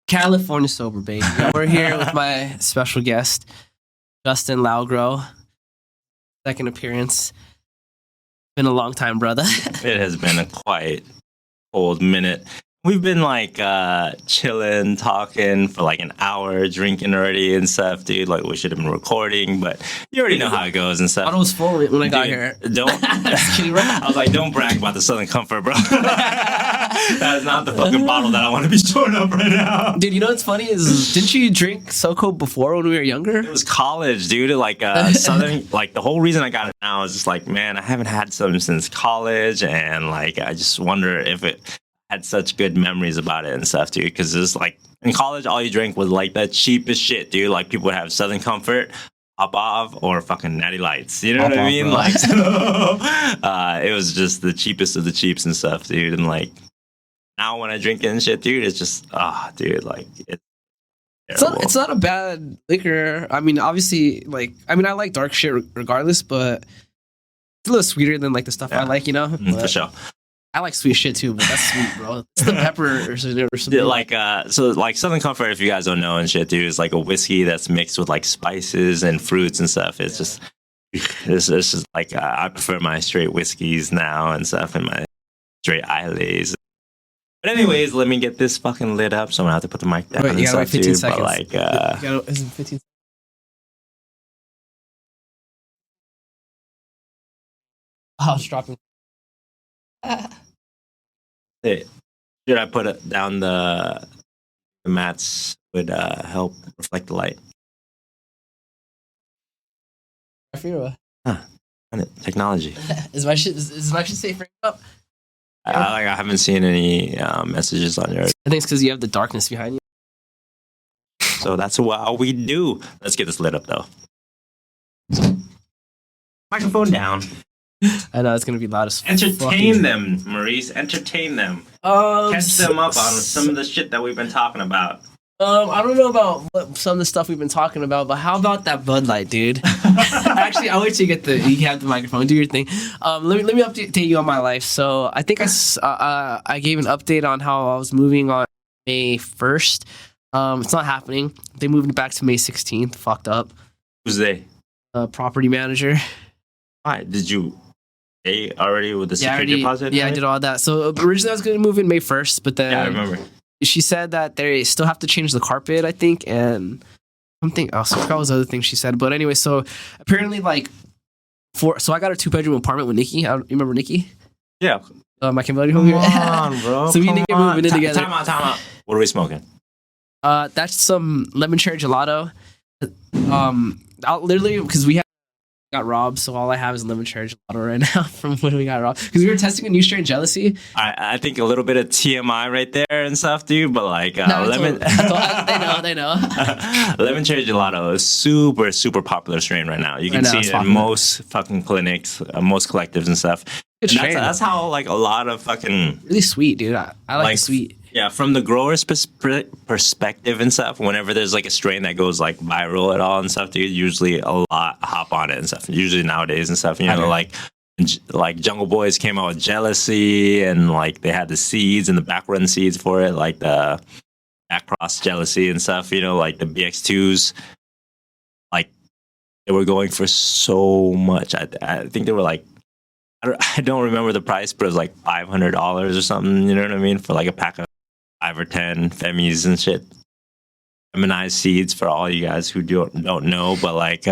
California sober, baby. We're here with my special guest, Justin Laogrow. Second appearance. Been a long time, brother. It has been a quite cold minute. We've been like chilling, talking for like an hour, drinking already and stuff, dude. Like we should have been recording, but you already know how it goes and I stuff. thought it was full when I got here. Don't. I was like, don't brag about the Southern Comfort, bro. That is not the fucking bottle that I want to be showing up right now. Dude, you know what's funny is, didn't you drink SoCo before when we were younger? It was college, dude. Like Southern, like the whole reason I got it now is just like, man, I haven't had some since college, and like I just wonder if it had such good memories about it and stuff, dude. Because it's like in college, all you drank was like the cheapest shit, dude. Like people would have Southern Comfort, Pop Off, or fucking Natty Lights. You know what I mean? Like, so, it was just the cheapest of the cheaps and stuff, dude. And like now when I drink it and shit, dude, it's just dude, like it's not a bad liquor. I mean, obviously, like I like dark shit regardless, but it's a little sweeter than like the stuff I like, you know. For sure. I like sweet shit too, but that's sweet, bro. It's the pepper or something. Like, so like Southern Comfort, if you guys don't know and shit, dude, is like a whiskey that's mixed with like spices and fruits and stuff. It's just, it's just like, I prefer my straight whiskeys now and stuff and my straight Islays. But anyways, let me get this fucking lit up, so I'm gonna have to put the mic down. Wait, you gotta wait 15 seconds. But like, is it 15 seconds? Oh, it's dropping. Hey, should I put it down the mats would help reflect the light? I feel technology. Is my shit safe framed up? I haven't seen any messages on yours. I think it's because you have the darkness behind you. So that's what we do. Let's get this lit up though. Microphone down. I know it's gonna be loud as Entertain them, Maurice. Entertain them. Catch them up on some of the shit that we've been talking about. I don't know about some of the stuff we've been talking about, but how about that Bud Light, dude? Actually, I'll wait till you have the microphone. Do your thing. Let me update you on my life. So I think I gave an update on how I was moving on May 1st. It's not happening. They moved it back to May 16th. Fucked up. Who's they? Property manager. Why did you? Already with the security deposit? Yeah, right? I did all that. So originally I was going to move in May 1st, but then I remember. She said that they still have to change the carpet, I think, and something else. I forgot what was the other thing she said. But anyway, so apparently so I got a 2-bedroom apartment with Nikki. You remember Nikki? Yeah. My Cambodia home here. Come on, bro. So we need to get moving in together. Time out. What are we smoking? That's some lemon cherry gelato. I'll literally, because we got robbed, so all I have is lemon cherry gelato right now from when we got robbed. Because we were testing a new strain, Jealousy. I think a little bit of TMI right there and stuff, dude. But like lemon, they know. Lemon cherry gelato is super, super popular strain right now. You can see it in most fucking clinics, most collectives and stuff. And that's how like a lot of fucking really sweet, dude. I like sweet. Yeah, from the grower's perspective and stuff, whenever there's like a strain that goes like viral at all and stuff, dude, usually a lot hop on it and stuff. Usually nowadays and stuff, you know, like Jungle Boys came out with Jealousy, and like they had the seeds and the backrun seeds for it, like the backcross Jealousy and stuff, you know, like the BX2s, like they were going for so much. I think they were like, I don't remember the price, but it was like $500 or something, you know what I mean, for like a pack of 5 or 10 Femmies and shit. Feminized seeds for all you guys who don't know, but like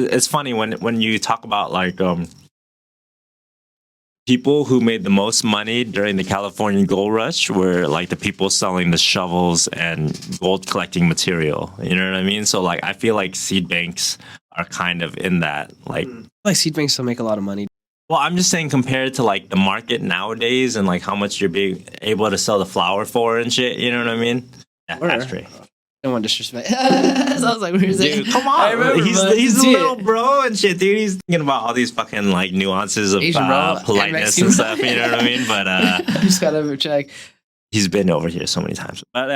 it's funny when you talk about like people who made the most money during the California gold rush were like the people selling the shovels and gold collecting material. You know what I mean? So like I feel like seed banks are kind of in that like seed banks still make a lot of money. Well, I'm just saying compared to like the market nowadays and like how much you're being able to sell the flower for and shit, you know what I mean? Yeah, that's true. I don't want to disrespect. Sounds like weird. Dude, come on. He's a little bro and shit, dude. He's thinking about all these fucking like nuances of politeness and stuff, you know what I mean? But I just gotta check. He's been over here so many times. But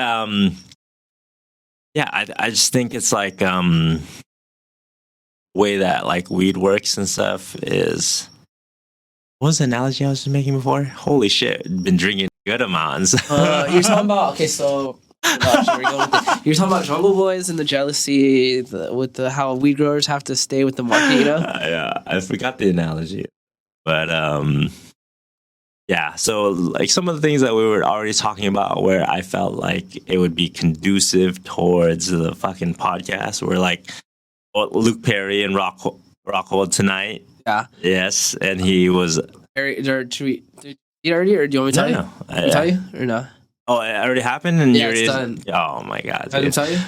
yeah, I just think it's like way that like weed works and stuff is what was the analogy I was just making before? Holy shit, been drinking good amounts. You're talking about okay, so. Gosh, where are we going with it? You're talking about Jungle Boys and the jealousy with the how weed growers have to stay with the market, you know? Yeah, I forgot the analogy, but yeah. So like some of the things that we were already talking about, where I felt like it would be conducive towards the fucking podcast, were like Luke Perry and Rockhold tonight. Yeah. Yes, and he was. Should we eat already, or do you want me to tell you? No. Tell you or no? Oh, it already happened, and yeah, it's done. Oh my god! I didn't tell you.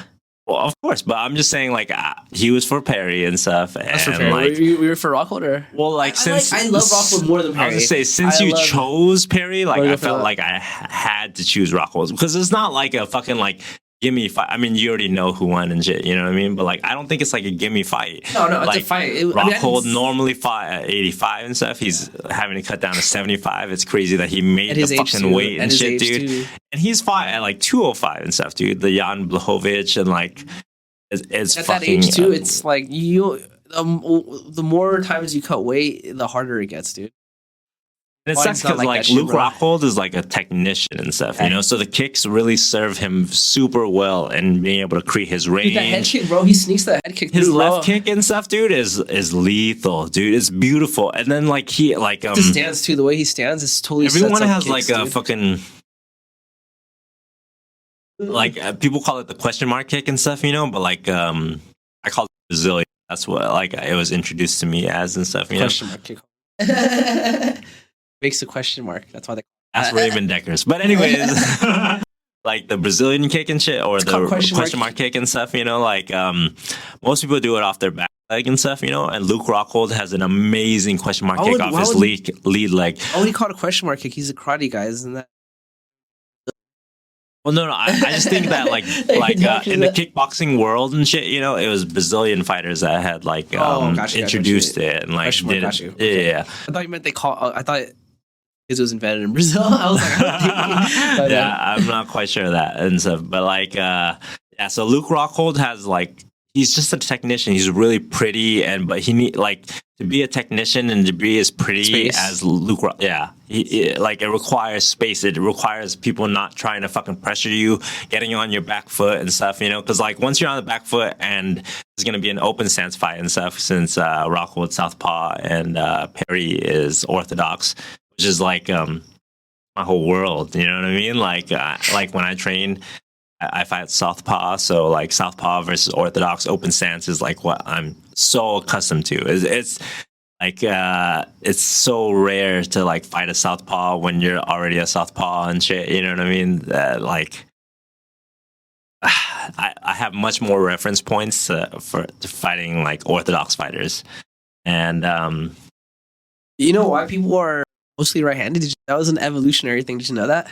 Well, of course, but I'm just saying, like, he was for Perry and stuff, and for Perry. like, we were for Rockhold, or well, like, I love Rockhold more than Perry. I was gonna say, since you chose Perry, like, I felt like I had to choose Rockhold because it's not like a fucking like gimme fight. I mean, you already know who won and shit, you know what I mean? But like, I don't think it's like a gimme fight. No, like, it's a fight. Rockhold normally fought at 85 and stuff. He's having to cut down to 75. It's crazy that he made the fucking weight and shit, dude. Too. And he's fought at like 205 and stuff, dude. The Jan Blachowicz and like, it's at fucking, that age too. It's like the more times you cut weight, the harder it gets, dude. And it sucks because like Luke Rockhold is like a technician and stuff, you know. So the kicks really serve him super well and being able to create his range. Dude, that head kick, bro, he sneaks that head kick. His left kick and stuff, dude, is lethal, dude. It's beautiful. And then like he like the stance too, the way he stands is totally. Everyone has kicks, like a fucking. Like people call it the question mark kick and stuff, you know, but like I call it Brazilian. That's what like it was introduced to me as and stuff. You question mark kick. Makes a question mark. That's why they. That's Raven Deckers. But anyways, like the Brazilian kick and shit, or the question mark kick and stuff. You know, like most people do it off their back leg and stuff. You know, and Luke Rockhold has an amazing question mark kick off his lead leg. Oh, he called a question mark kick. He's a karate guy, isn't that? Well, no. I just think that like in the kickboxing world and shit, you know, it was Brazilian fighters that had like introduced it and like did it. Yeah. I thought you meant they call. I thought it was invented in Brazil. I was like, yeah, I'm not quite sure of that and stuff. But like, yeah. So Luke Rockhold has like. He's just a technician. He's really pretty, but he need like to be a technician and to be as pretty as Luke. Yeah, like it requires space. It requires people not trying to fucking pressure you, getting you on your back foot and stuff. You know, because like once you're on the back foot and there's gonna be an open stance fight and stuff. Since Rockhold southpaw and Perry is orthodox, which is like my whole world. You know what I mean? Like when I train. I fight southpaw, so like southpaw versus orthodox open stance is like what I'm so accustomed to. It's like it's so rare to like fight a southpaw when you're already a southpaw and shit. You know what I mean? Like I have much more reference points for fighting like orthodox fighters, and you know why people are mostly right-handed? That was an evolutionary thing. Did you know that?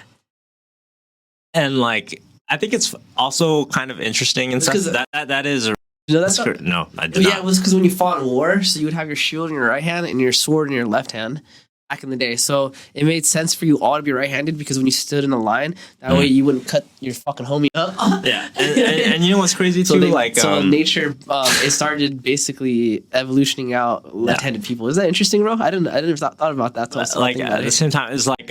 And like. I think it's also kind of interesting and stuff. That is. No, that's no, I did not. Yeah, it was because when you fought in war, so you would have your shield in your right hand and your sword in your left hand back in the day. So it made sense for you all to be right-handed because when you stood in a line, that way you wouldn't cut your fucking homie up. Yeah, and you know what's crazy too? So nature, it started basically evolutioning out left-handed people. Is that interesting, bro? I didn't thought about that. Like at the same time, it's like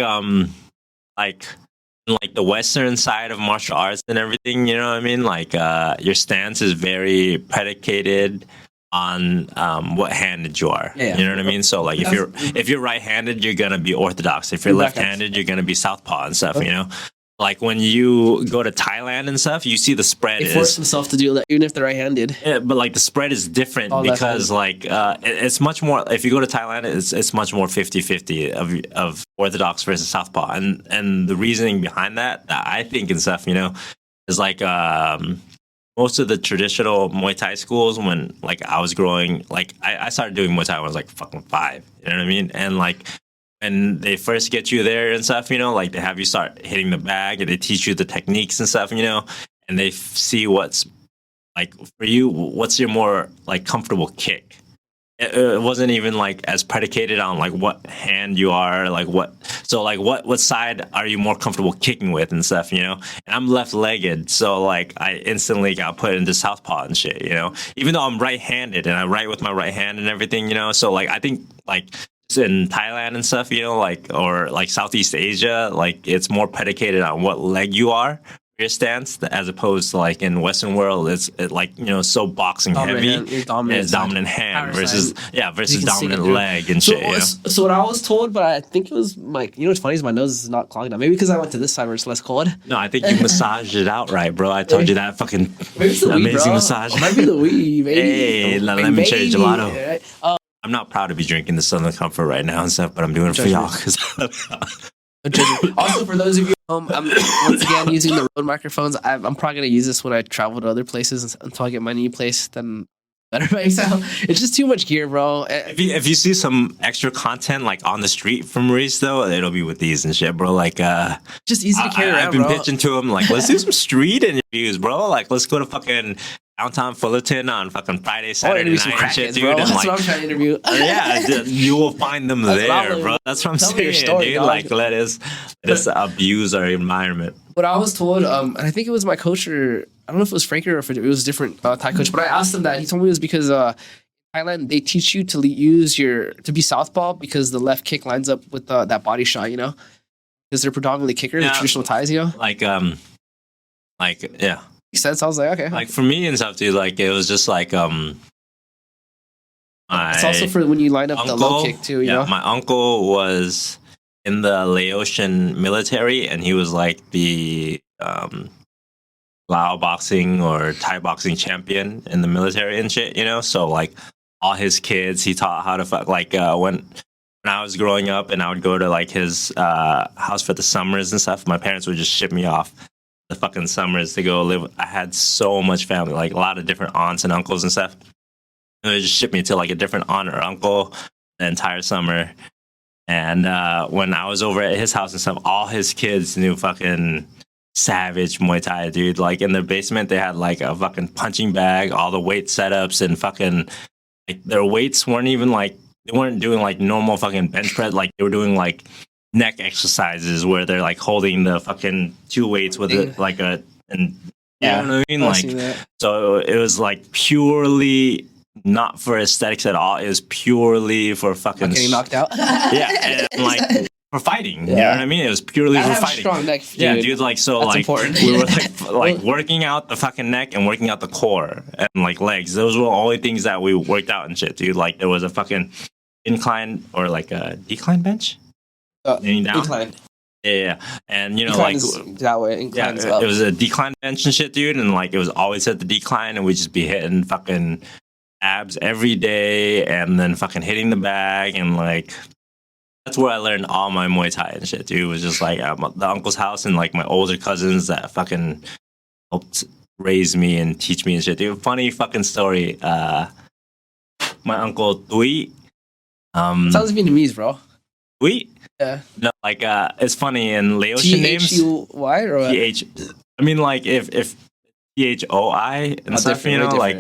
the Western side of martial arts and everything, you know what I mean? Like, your stance is very predicated on what handed you are. Yeah. You know what I mean? So, like, if you're right-handed, you're gonna be orthodox. If you're left-handed, you're gonna be southpaw and stuff. You know, like when you go to Thailand and stuff, you see the spread. They force themselves to do that, even if they're right-handed. Yeah, but like the spread is different because like it's much more. If you go to Thailand, it's much more 50-50 of orthodox versus southpaw, and the reasoning behind that I think and stuff, you know, is like most of the traditional Muay Thai schools when like I was growing, like I started doing Muay Thai when I was like fucking 5. You know what I mean? And like. And they first get you there and stuff, you know, like they have you start hitting the bag and they teach you the techniques and stuff, you know, and they see what's like for you, what's your more like comfortable kick. It wasn't even like as predicated on like what hand you are, like what side are you more comfortable kicking with and stuff, you know? And I'm left-legged, so like I instantly got put into southpaw and shit, you know? Even though I'm right-handed and I write with my right hand and everything, you know? So like I think like in Thailand and stuff, like, or like Southeast Asia, like it's more predicated on what leg you are, your stance, as opposed to like in Western world, like, so boxing Dominant heavy. hand, dominant It's side. dominant hand Power versus side. versus You can sink it dominant through. leg and So, shit. so what I was told, but I think it was like, what's funny is my nose is not clogged up. Maybe because I went to this side where it's less cold. No, I think you massaged it out right, bro. I told you that fucking Maybe it's the weed, amazing bro. massage. It might be the weed, baby. Hey, Like, lemon cherry baby. gelato. Right? I'm not proud to be drinking the Southern Comfort right now and stuff, but I'm doing it for y'all. Also, for those of you at home, I'm once again using the Rode microphones. I'm probably gonna use this when I travel to other places until I get my new place. Then better by sound. It's just too much gear, bro. If you see some extra content like on the street from Maurice, though, it'll be with these and shit, bro. Like, just easy to carry around, I've been bro. pitching to him like, let's do some street interviews, bro. Like, let's go to fucking downtown Fullerton on fucking Friday, Saturday night and shit, dude. Bro. And That's like, what I'm trying to interview. you will find them there, bro. That's what I'm Tell me your saying, story, dude. dog. Like, let us abuse our environment. But I was told, and I think it was my coach, or I don't know if it was Frankie or if it was a different Thai coach, but I asked him that. He told me it was because Thailand, they teach you to to be southpaw because the left kick lines up with that body shot, because they're predominantly kickers, the traditional Thais, Like, yeah. Makes sense. I was like, okay. Like for me and stuff, dude, like it was just like it's also for when you line up the low kick too, you know? My uncle was in the Laotian military and he was like the Lao boxing or Thai boxing champion in the military and shit, so like all his kids he taught how to fuck. Like when I was growing up and I would go to like his house for the summers and stuff, my parents would just ship me off the fucking summers to go live. I had so much family, like a lot of different aunts and uncles and stuff. And they just shipped me to like a different aunt or uncle the entire summer. And when I was over at his house and stuff, all his kids knew fucking savage Muay Thai, dude. Like in their basement, they had like a fucking punching bag, all the weight setups, and fucking like their weights weren't even like, they weren't doing like normal fucking bench press. Like they were doing like neck exercises where they're like holding the fucking two weights with it like you know what I mean? Like, so it was like purely not for aesthetics at all. It was purely for fucking getting knocked out. Yeah, and like for fighting. You know what I mean? It was purely for fighting. Strong neck, dude. Yeah, dude. Like so, That's like important. we were like working out the fucking neck and working out the core and like legs. Those were the only things that we worked out and shit, dude. Like there was a fucking incline or like a decline bench. Incline. Yeah, and Incline like is that way. Incline is up. it was a decline bench and shit, dude. And like it was always at the decline, and we'd just be hitting fucking abs every day, and then fucking hitting the bag, and like that's where I learned all my Muay Thai and shit, dude. It was just like at the uncle's house and like my older cousins that fucking helped raise me and teach me and shit, dude. Funny fucking story. My uncle Dui. Sounds Vietnamese, bro. Dui. Yeah. No, like it's funny in Laotian names. T-H-U-Y or what? T-H. I mean, like if T-H-O-I and stuff, different, like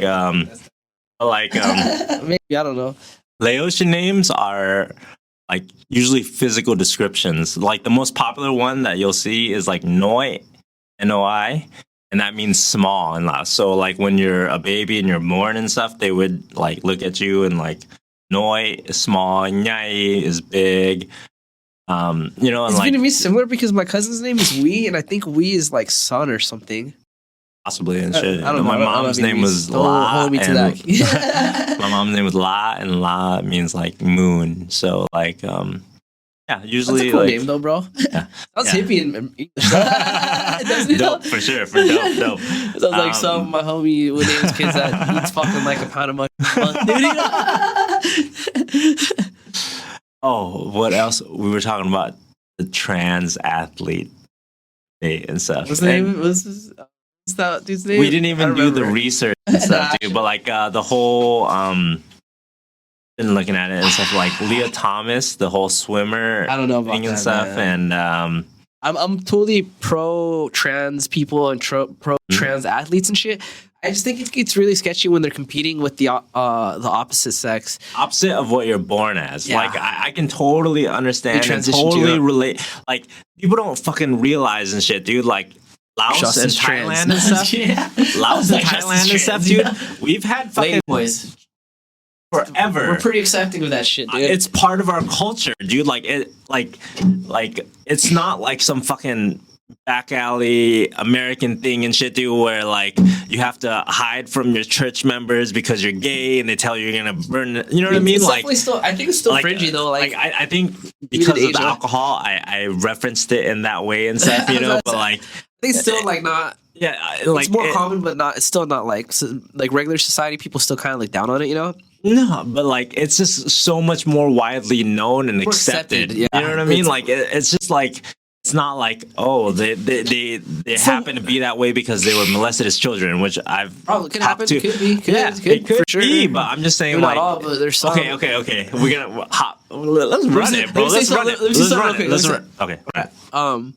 maybe I don't know. Laotian names are like usually physical descriptions. Like the most popular one that you'll see is like Noi, N-O-I, and that means small in Laos. So like when you're a baby and you're born and stuff, they would like look at you and like Noi is small, Nhai is big. And It's like Vietnamese similar because my cousin's name is Wee, and I think Wee is like son or something. Possibly and shit. I don't know. My mom's name was La. Hold me to that. My mom's name was La, and La means like moon. So like, yeah, usually That's a cool like name though, bro. Yeah. Sounds hippie in English. Doesn't it? Dope for sure. For dope. Sounds like some of my homie with names kids that eats fucking like a pound of money a month, dude. Oh, what else? We were talking about the trans athlete day and stuff. What's the name? What's that dude's name? We didn't even do the research and stuff, dude. But like the whole been looking at it and stuff like Leah Thomas, the whole swimmer. I don't know about thing and that, stuff, man. and I'm totally pro trans people and pro trans athletes and shit. I just think it gets really sketchy when they're competing with the opposite sex. Opposite of what you're born as. Yeah. Like I can totally understand and transition totally to- relate. Like people don't fucking realize and shit, dude. Like Laos Just and as trans. Thailand and stuff. Yeah. Laos and Just as Thailand and stuff, trans, dude. We've had fucking Lady boys. forever. We're pretty accepting of that shit, dude. It's part of our culture, dude. Like it, like it's not like some fucking back alley American thing and shit, dude, where like you have to hide from your church members because you're gay and they tell you you're gonna burn. You know what I mean? It's Like, definitely still, I think it's still cringy though. Like I think because of the alcohol, I referenced it in that way and stuff, you know. But like, I think it's still like not. Yeah, like it's more common, but not. It's still not like regular society. People still kind of like down on it, you know. No, but like it's just so much more widely known and more accepted. Yeah. You know what I mean? Like it's just like. It's not like they happen to be that way because they were molested as children, which I've probably could happen. To. Could be. It could for sure. be, but I'm just saying Maybe like not all, but there's some. Okay. We're gonna hop. Let's run it, bro. Let's run it. Let's run. Okay. Damn,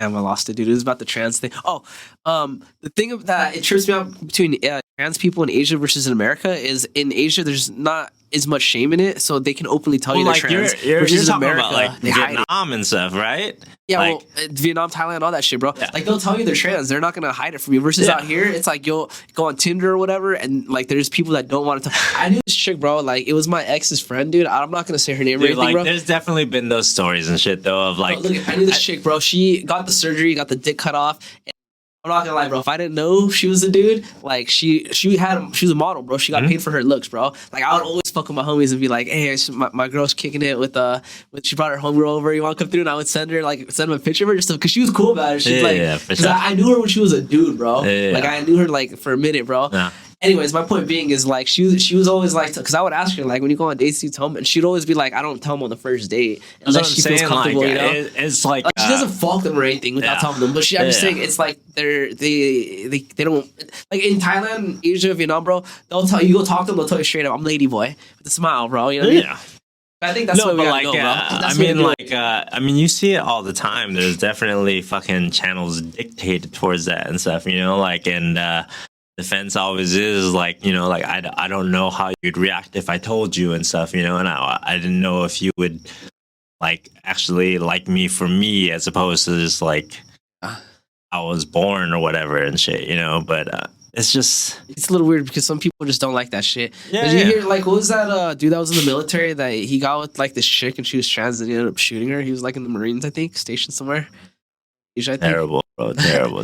I lost it, dude. It was about the trans thing. Oh, the thing of that it trips me out between trans people in Asia versus in America is in Asia there's not as much shame in it, so they can openly tell you they're trans. You're versus talking America, about like Vietnam and stuff, right? Yeah, like, well, Vietnam, Thailand, all that shit, bro. Yeah. Like they'll tell you they're trans, they're not gonna hide it from you. Versus out here, it's like you'll go on Tinder or whatever, and like there's people that don't want to. I knew this chick, bro. Like it was my ex's friend, dude. I'm not gonna say her name or anything, like, bro. There's definitely been those stories and shit though of like. Look, I knew this chick, bro. She got the surgery, got the dick cut off. I'm not gonna lie, bro. If I didn't know she was a dude, like she was a model, bro. She got paid for her looks, bro. Like I would always fuck with my homies and be like, hey, my girl's kicking it with she brought her homegirl over. You want to come through? And I would send her a picture of her just because she was cool about it. She's for sure. I knew her when she was a dude, bro. Like I knew her like for a minute, bro. Yeah. Anyways, my point being is like she was always like, because I would ask her like when you go on dates, you tell them, and she'd always be like, I don't tell them on the first date unless she feels comfortable, like, you know. It's like she doesn't fault them or anything without telling them, but I'm just saying it's like they don't like in Thailand, Asia, Vietnam, bro. They'll tell you go talk to them, they'll tell you straight up, I'm lady boy with a smile, bro. You know what I mean? Yeah. I think that's what we gotta go, bro. I mean, you see it all the time. There's definitely fucking channels dictated towards that and stuff, you know, like and. Defense always is like, you know, like I don't know how you'd react if I told you and stuff, you know, and I didn't know if you would like actually like me for me as opposed to just like I was born or whatever and shit, you know, but it's a little weird because some people just don't like that shit. Did you hear like what was that dude that was in the military that he got with like this chick and she was trans and he ended up shooting her? He was like in the Marines, I think, stationed somewhere. Asia, I think. Terrible, bro. Terrible.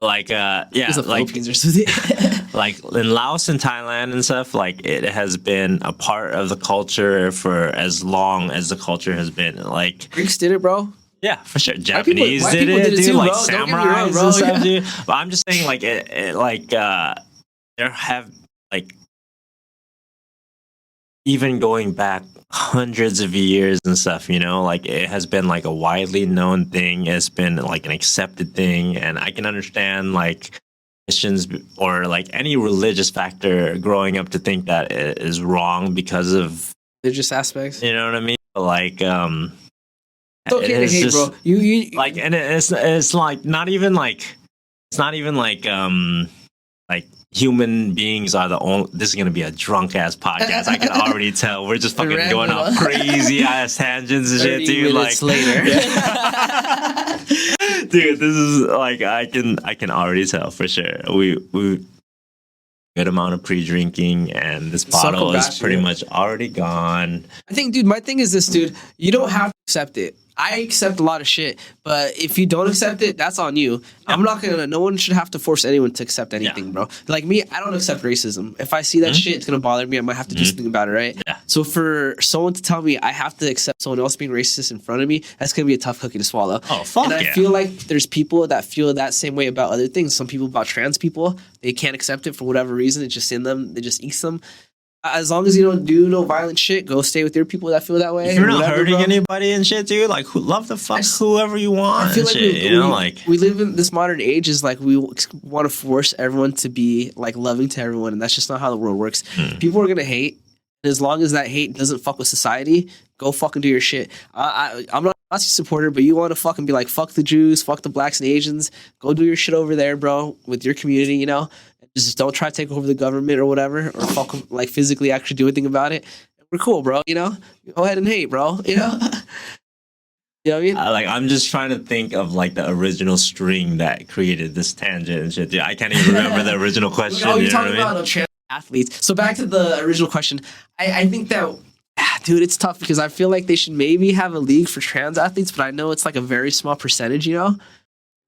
Like, Philippines or something. Like in Laos and Thailand and stuff, like it has been a part of the culture for as long as the culture has been. Like Greeks did it, bro. Yeah, for sure. Japanese did it, dude. Too, like samurais and stuff, dude. But I'm just saying, like, there have like even going back hundreds of years and stuff, you know, like it has been like a widely known thing. It's been like an accepted thing, and I can understand like Christians or like any religious factor growing up to think that it is wrong because of religious aspects. You know what I mean? Like, it's okay to hate, bro. You like, and it's like not even like human beings are the only. This is gonna be a drunk ass podcast. I can already tell. We're just fucking going off crazy ass tangents and shit, dude. Like later, dude, this is like I can already tell for sure. We good amount of pre-drinking, and this bottle is pretty much already gone. I think, dude, my thing is this, dude. You don't have to accept it. I accept a lot of shit, but if you don't accept it, that's on you. Yeah. No one should have to force anyone to accept anything, bro. Like me, I don't accept racism. If I see that shit, it's gonna bother me. I might have to do something about it, right? Yeah. So for someone to tell me I have to accept someone else being racist in front of me, that's gonna be a tough cookie to swallow. Oh, fuck and I feel like there's people that feel that same way about other things. Some people about trans people, they can't accept it for whatever reason. It's just in them. It just eats them. As long as you don't do no violent shit, go stay with your people that feel that way. If you're not hurting anybody and shit, dude, like love the fuck whoever you want. I feel like shit, we live in this modern age is like we want to force everyone to be like loving to everyone, and that's just not how the world works. People are gonna hate, and as long as that hate doesn't fuck with society, go fucking do your shit. I'm not a Nazi supporter, but you want to fucking be like fuck the Jews, fuck the blacks and Asians, go do your shit over there, bro, with your community, you know. Just don't try to take over the government or whatever, or fuck like physically actually do anything about it. We're cool, bro. You know, go ahead and hate, bro. You know, you know what I mean? Like I'm just trying to think of like the original string that created this tangent and shit. Dude, I can't even remember the original question. Oh, you're talking about trans athletes. So back to the original question. I think that, dude, it's tough because I feel like they should maybe have a league for trans athletes, but I know it's like a very small percentage, you know?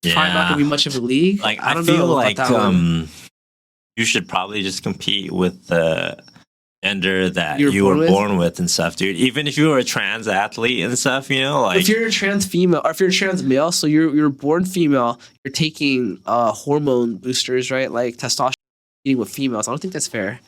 It's probably not going to be much of a league. Like, I don't feel know like about that one. you should probably just compete with the gender that You you were were born born with and stuff, dude. Even if you were a trans athlete and stuff, you know, like if you're a trans female or if you're a trans male, so you're born female, you're taking hormone boosters, right? Like testosterone eating with females. I don't think that's fair.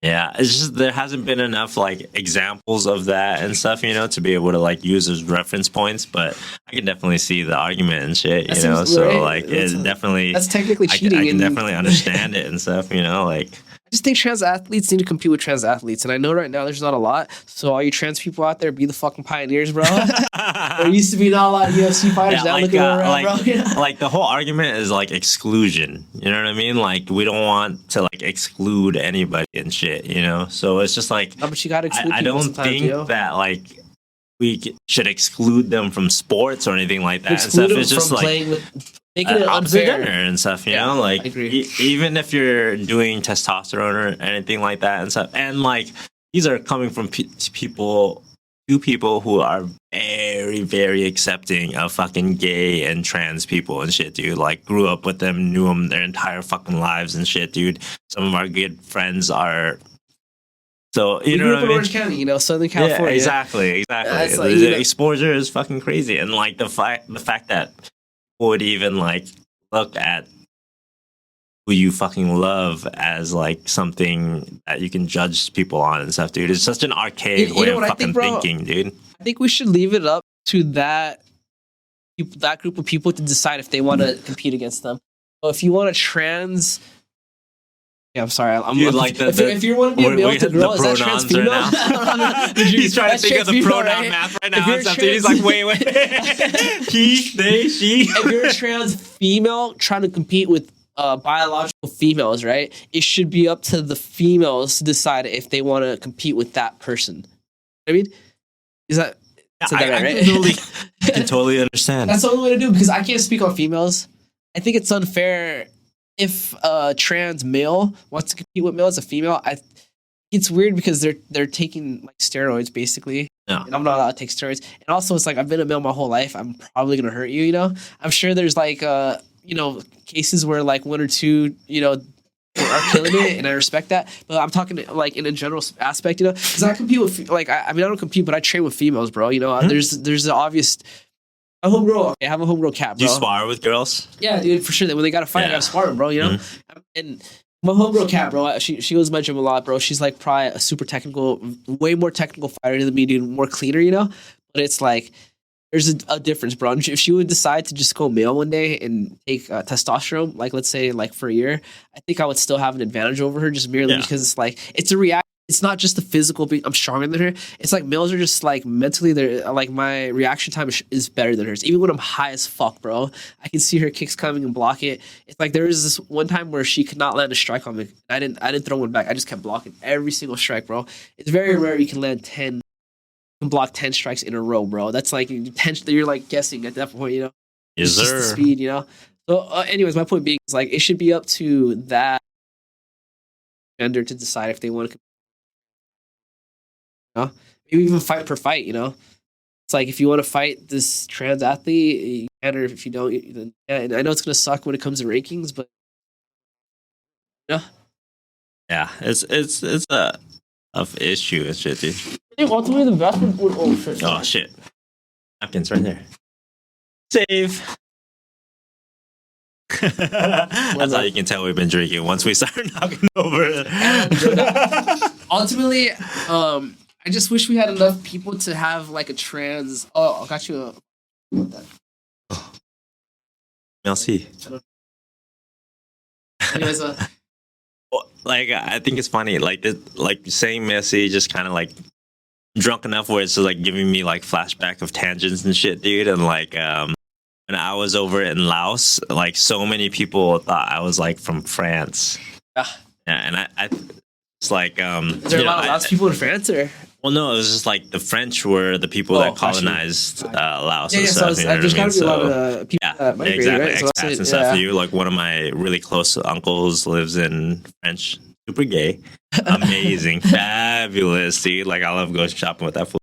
yeah, it's just there hasn't been enough like examples of that and stuff, you know, to be able to like use as reference points. But I can definitely see the argument and shit, you know. So right. like, it's definitely That's technically cheating. I can definitely understand it and stuff, you know, like. I just think trans athletes need to compete with trans athletes, and I know right now there's not a lot. So all you trans people out there, be the fucking pioneers, bro. There used to be not a lot of UFC fighters. Now look at around, bro. Yeah. Like the whole argument is like exclusion. You know what I mean? Like we don't want to like exclude anybody and shit. You know, so it's just like No, but you gotta exclude I people don't sometimes, think you know? that like we should exclude them from sports or anything like that. Exclude and stuff. them It's just from like playing with, making it opposite unfair. gender and stuff, you Yeah, know, like I agree. even if you're doing testosterone or anything like that and stuff, and like these are coming from people who are very, very accepting of fucking gay and trans people and shit, dude. Like grew up with them, knew them their entire fucking lives and shit, dude. Some of our good friends are. So you know grew what up I in mean? Orange County, you know, Southern California. Yeah, exactly. That's like, the you know, exposure is fucking crazy, and like the fact that would even like look at who you fucking love as like something that you can judge people on and stuff, dude. It's such an archaic You way know of what I fucking think, bro? thinking, dude. I think we should leave it up to that group of people to decide if they want to compete against them. So if you want a trans, yeah, I'm sorry, Dude, like if you want to be a male to girl, is that trans female? Right He's trying to think of the pronoun math right now and stuff, dude. He's like, wait. He, they, she. If you're a trans female trying to compete with biological females, right? It should be up to the females to decide if they want to compete with that person. I mean, is that? I can totally understand. That's the only way to do it because I can't speak on females. I think it's unfair if a trans male wants to compete with male as a female. It's weird because they're taking like steroids basically. Yeah. And I'm not allowed to take steroids. And also it's like I've been a male my whole life. I'm probably gonna hurt you, you know? I'm sure there's like you know, cases where like one or two, you know, are killing it, and I respect that. But I'm talking like in a general aspect, you know, because I compete with like I mean I don't compete, but I train with females, bro. You know, Mm-hmm. there's the obvious. A homegirl, okay, I have a homegirl cat, Do bro. you spar with girls? Yeah, dude, for sure. That when they gotta fight, I gotta spar them, bro. You know, and my homegirl cat, bro. She goes to my gym a lot, bro. She's like probably a super technical, way more technical fighter than me, dude. More cleaner, you know. But it's like there's a difference, bro. If she would decide to just go male one day and take testosterone, like let's say like for a year, I think I would still have an advantage over her just merely because it's like it's a reaction. It's not just the physical being I'm stronger than her. It's like males are just like mentally they're like my reaction time is better than hers. Even when I'm high as fuck, bro, I can see her kicks coming and block it. It's like there was this one time where she could not land a strike on me. I didn't throw one back. I just kept blocking every single strike, bro. It's very rare you can land 10 can block 10 strikes in a row, bro. That's like 10 you're like guessing at that point, you know. Yes, it's just the speed, you know. So anyways, my point being is like it should be up to that gender to decide if they want to, you know, maybe even fight per fight, you know. It's like if you want to fight this trans athlete, you can, or if you don't, then yeah. And I know it's gonna suck when it comes to rankings, but you know. Yeah, it's a tough issue and shit, dude. I think ultimately the best would Oh shit, napkins right there. Save. That's how you can tell we've been drinking once we start knocking over. Ultimately, I just wish we had enough people to have like a trans. Oh, I got you. What that? Merci. Anyways, Like I think it's funny, like saying Messi just kind of like drunk enough where it's just, like giving me like flashback of tangents and shit, dude. And like when I was over in Laos, like so many people thought I was like from France. Yeah, and I it's like is there a lot of Laos people in France or? Well, no, it was just like the French were the people that colonized Laos. Yeah, and so stuff. You know there's what I gotta mean? be a lot of people. Yeah, migrate, exactly. right? So that's Expats it, and stuff. yeah. You like one of my really close uncles lives in French. Super gay, amazing, fabulous, dude. Like I love going shopping with that fool.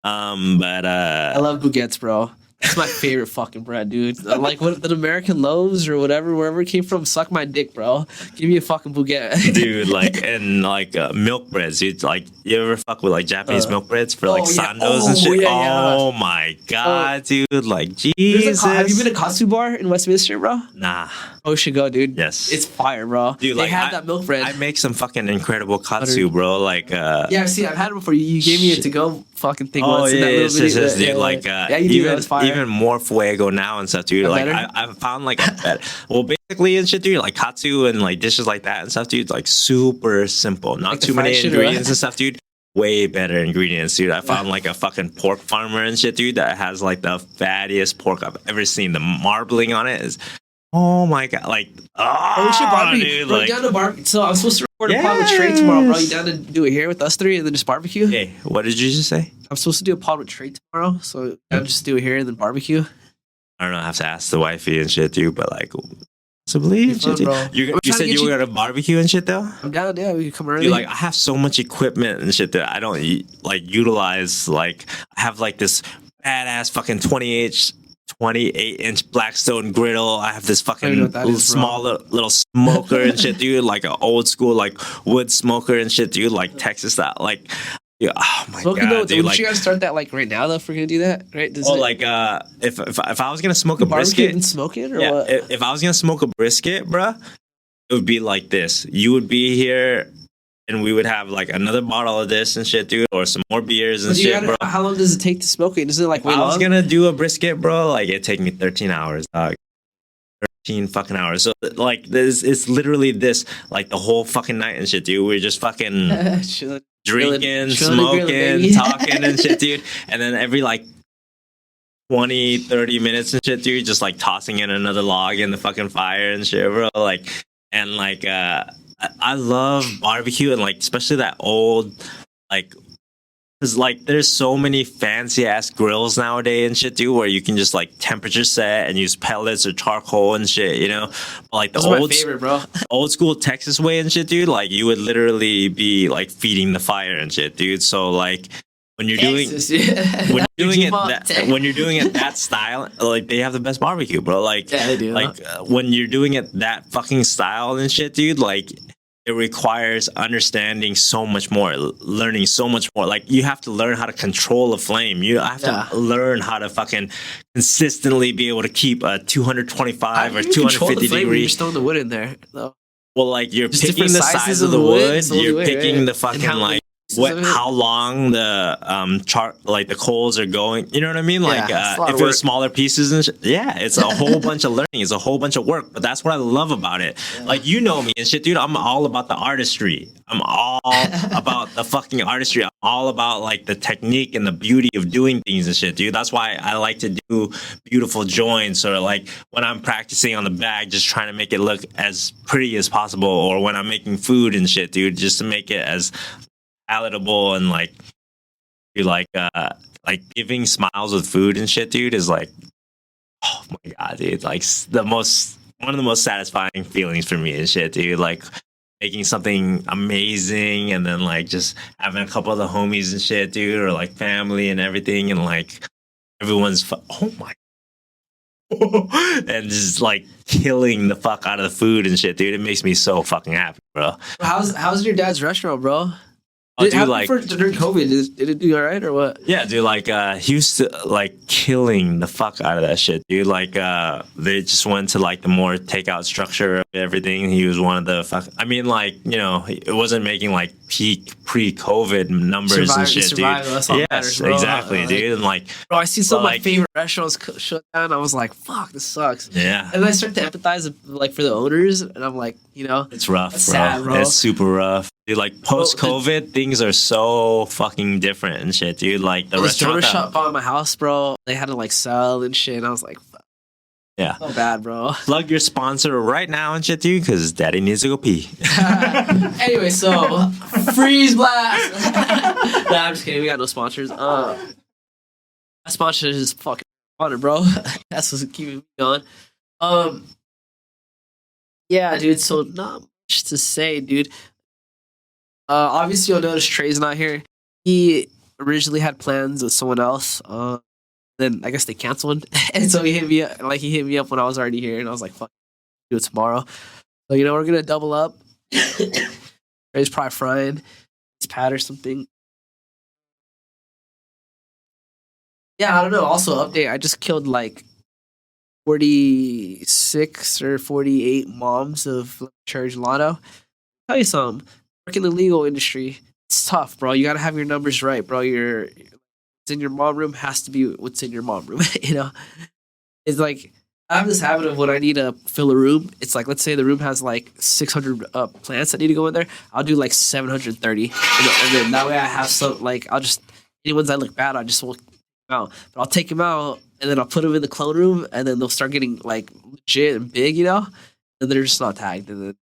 But I love baguettes, bro. That's my favorite fucking bread, dude. Like what the American loaves or whatever, wherever it came from, suck my dick, bro. Give me a fucking baguette. dude, like and like milk breads, dude. Like you ever fuck with like Japanese milk breads for like sandos and shit? Oh my god, dude! Like Jesus. Have you been to Katsu Bar in Westminster, bro? Nah. Oh, you should go, dude. Yes. It's fire, bro. Dude, they like have that milk bread. I make some fucking incredible katsu, bro. Like yeah, see, I've had it before. You gave me a to-go fucking thing oh once. yeah, in that yes, dude. yeah, Like yeah, you do. That was fire. even more fuego now and stuff, dude. Like better? I found like a better. Well, basically and shit, dude. Like katsu and like dishes like that and stuff, dude. Like super simple, not like too many ingredients and stuff, dude. Way better ingredients, dude. I found like a fucking pork farmer and shit, dude, that has like the fattiest pork I've ever seen. The marbling on it is, oh my god, like we should barbecue. dude, Bro, like, down to barbecue. So I'm supposed to record a pod with Trey tomorrow, bro. You down to do it here with us three and then just barbecue? Hey, what did you just say? I'm supposed to do a pod with Trey tomorrow, so I'll just do it here and then barbecue. I don't know. I have to ask the wifey and shit, dude. But like, possibly, Fun, shit, bro. you said you were gonna barbecue and shit, though. I'm down. Yeah, we can come early. Dude, like I have so much equipment and shit that I don't like utilize. Like I have like this badass fucking 28-inch Blackstone griddle. I have this fucking small little smoker and shit, dude. Like an old school like wood smoker and shit, dude. Like Texas style. Like, yeah, oh my god, though, dude. Like, you gotta start that like right now though. If we're gonna do that, right? Like if I was gonna smoke a brisket and smoke it, or yeah, what? if I was gonna smoke a brisket, bruh, it would be like this. You would be here, and we would have like another bottle of this and shit, dude, or some more beers and shit, bro. How long does it take to smoke it? Is it like? If I was gonna do a brisket, bro, like it'd take me 13 hours, dog. 13 fucking hours. So like this, it's literally this, like the whole fucking night and shit, dude. We're just fucking drinking, smoking, talking and shit, dude. And then every like 20, 30 minutes and shit, dude, just like tossing in another log in the fucking fire and shit, bro. Like, and like, I love barbecue and like, especially that old, like, cause like there's so many fancy ass grills nowadays and shit, dude, where you can just like temperature set and use pellets or charcoal and shit, you know. But like the old school Texas way and shit, dude, like you would literally be like feeding the fire and shit, dude. So like when you're doing when you're doing it that style, like they have the best barbecue, bro. Like yeah, they do. Like when you're doing it that fucking style and shit, dude, like it requires understanding so much more, learning so much more. Like you have to learn how to control a flame. You have to learn how to fucking consistently be able to keep a 225 or 250 degree. You're just throwing the wood in there, though. Well, like you're just picking the size of the wood. You're picking the fucking like how long the like the coals are going. You know what I mean? Like if it was smaller pieces and yeah, it's a whole bunch of learning. It's a whole bunch of work. But that's what I love about it. Yeah. Like you know me and shit, dude. I'm all about the artistry. I'm all about the fucking artistry. I'm all about like the technique and the beauty of doing things and shit, dude. That's why I like to do beautiful joints or like when I'm practicing on the bag, just trying to make it look as pretty as possible. Or when I'm making food and shit, dude, just to make it as palatable and like you like giving smiles with food and shit, dude, is like, oh my god, dude, like one of the most satisfying feelings for me and shit, dude. Like making something amazing and then like just having a couple of the homies and shit, dude, or like family and everything, and like everyone's oh my and just like killing the fuck out of the food and shit, dude. It makes me so fucking happy, bro. How's your dad's restaurant, bro? Dude, like during COVID, did it do all right or what? Yeah, dude, like he used to like killing the fuck out of that shit, dude. Like they just went to like the more takeout structure of everything. He was one of the I mean, like, you know, it wasn't making like peak pre-COVID numbers and shit, dude. That's all yes, matters, bro. exactly, dude. And like, bro, I see some of my favorite restaurants shut down. I was like, fuck, this sucks. Yeah. And then I start to empathize like for the owners, and I'm like, you know, it's rough, bro. Sad, bro. It's super rough. Dude, like post-COVID, things are so fucking different and shit, dude. Like the restaurant shop by my house, bro. They had to like sell and shit. And I was like, fuck. Yeah, so bad, bro. Plug your sponsor right now and shit, dude, because daddy needs to go pee. Anyway, so freeze blast. Nah, I'm just kidding. We got no sponsors. My sponsor is fucking water, bro. That's what's keeping me going. Um, yeah, dude. So not much to say, dude. Obviously, you'll notice Trey's not here. He originally had plans with someone else. Then I guess they canceled, and so he hit me up, like he hit me up when I was already here, and I was like, "Fuck, do it tomorrow." So we're gonna double up. Trey's probably frying his pad or something. Yeah, I don't know. Also, update. I just killed like 46 or 48 moms of church lotto. Tell you something. Work in the legal industry, it's tough, bro. You gotta have your numbers right, bro. What's in your mom room has to be what's in your mom room. It's like I have this habit of when I need to fill a room. It's like let's say the room has like 600 plants that need to go in there. I'll do like 730, and then that way I have some like I'll just any ones that look bad, I just will take them out. But I'll take them out and then I'll put them in the clone room, and then they'll start getting like legit and big, and they're just not tagged, and then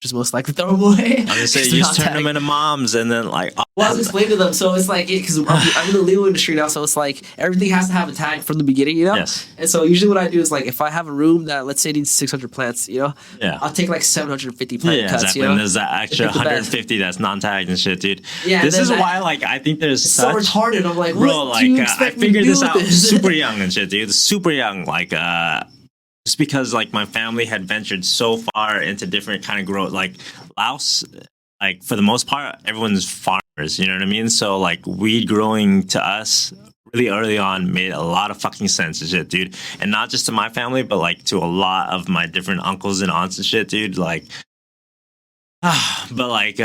just most likely throw them away. I'm gonna say you just turn them into moms, and then like. Well, I was explaining to them, so it's like because I'm in the legal industry now, so it's like everything has to have a tag from the beginning, Yes. And so usually what I do is like if I have a room that let's say needs 600 plants, Yeah. I'll take like 750 plant cuts, exactly. And there's that extra 150 that's non-tagged and shit, dude. Yeah. This is why, like, I think there's it's so retarded. I'm like, bro, what do you like, expect I me to figured do this with out this? super young and shit, dude. Super young, like, just because like my family had ventured so far into different kind of growth, like Laos, like for the most part, everyone's farmers. You know what I mean? So like weed growing to us really early on made a lot of fucking sense and shit, dude. And not just to my family, but like to a lot of my different uncles and aunts and shit, dude. Like, but like,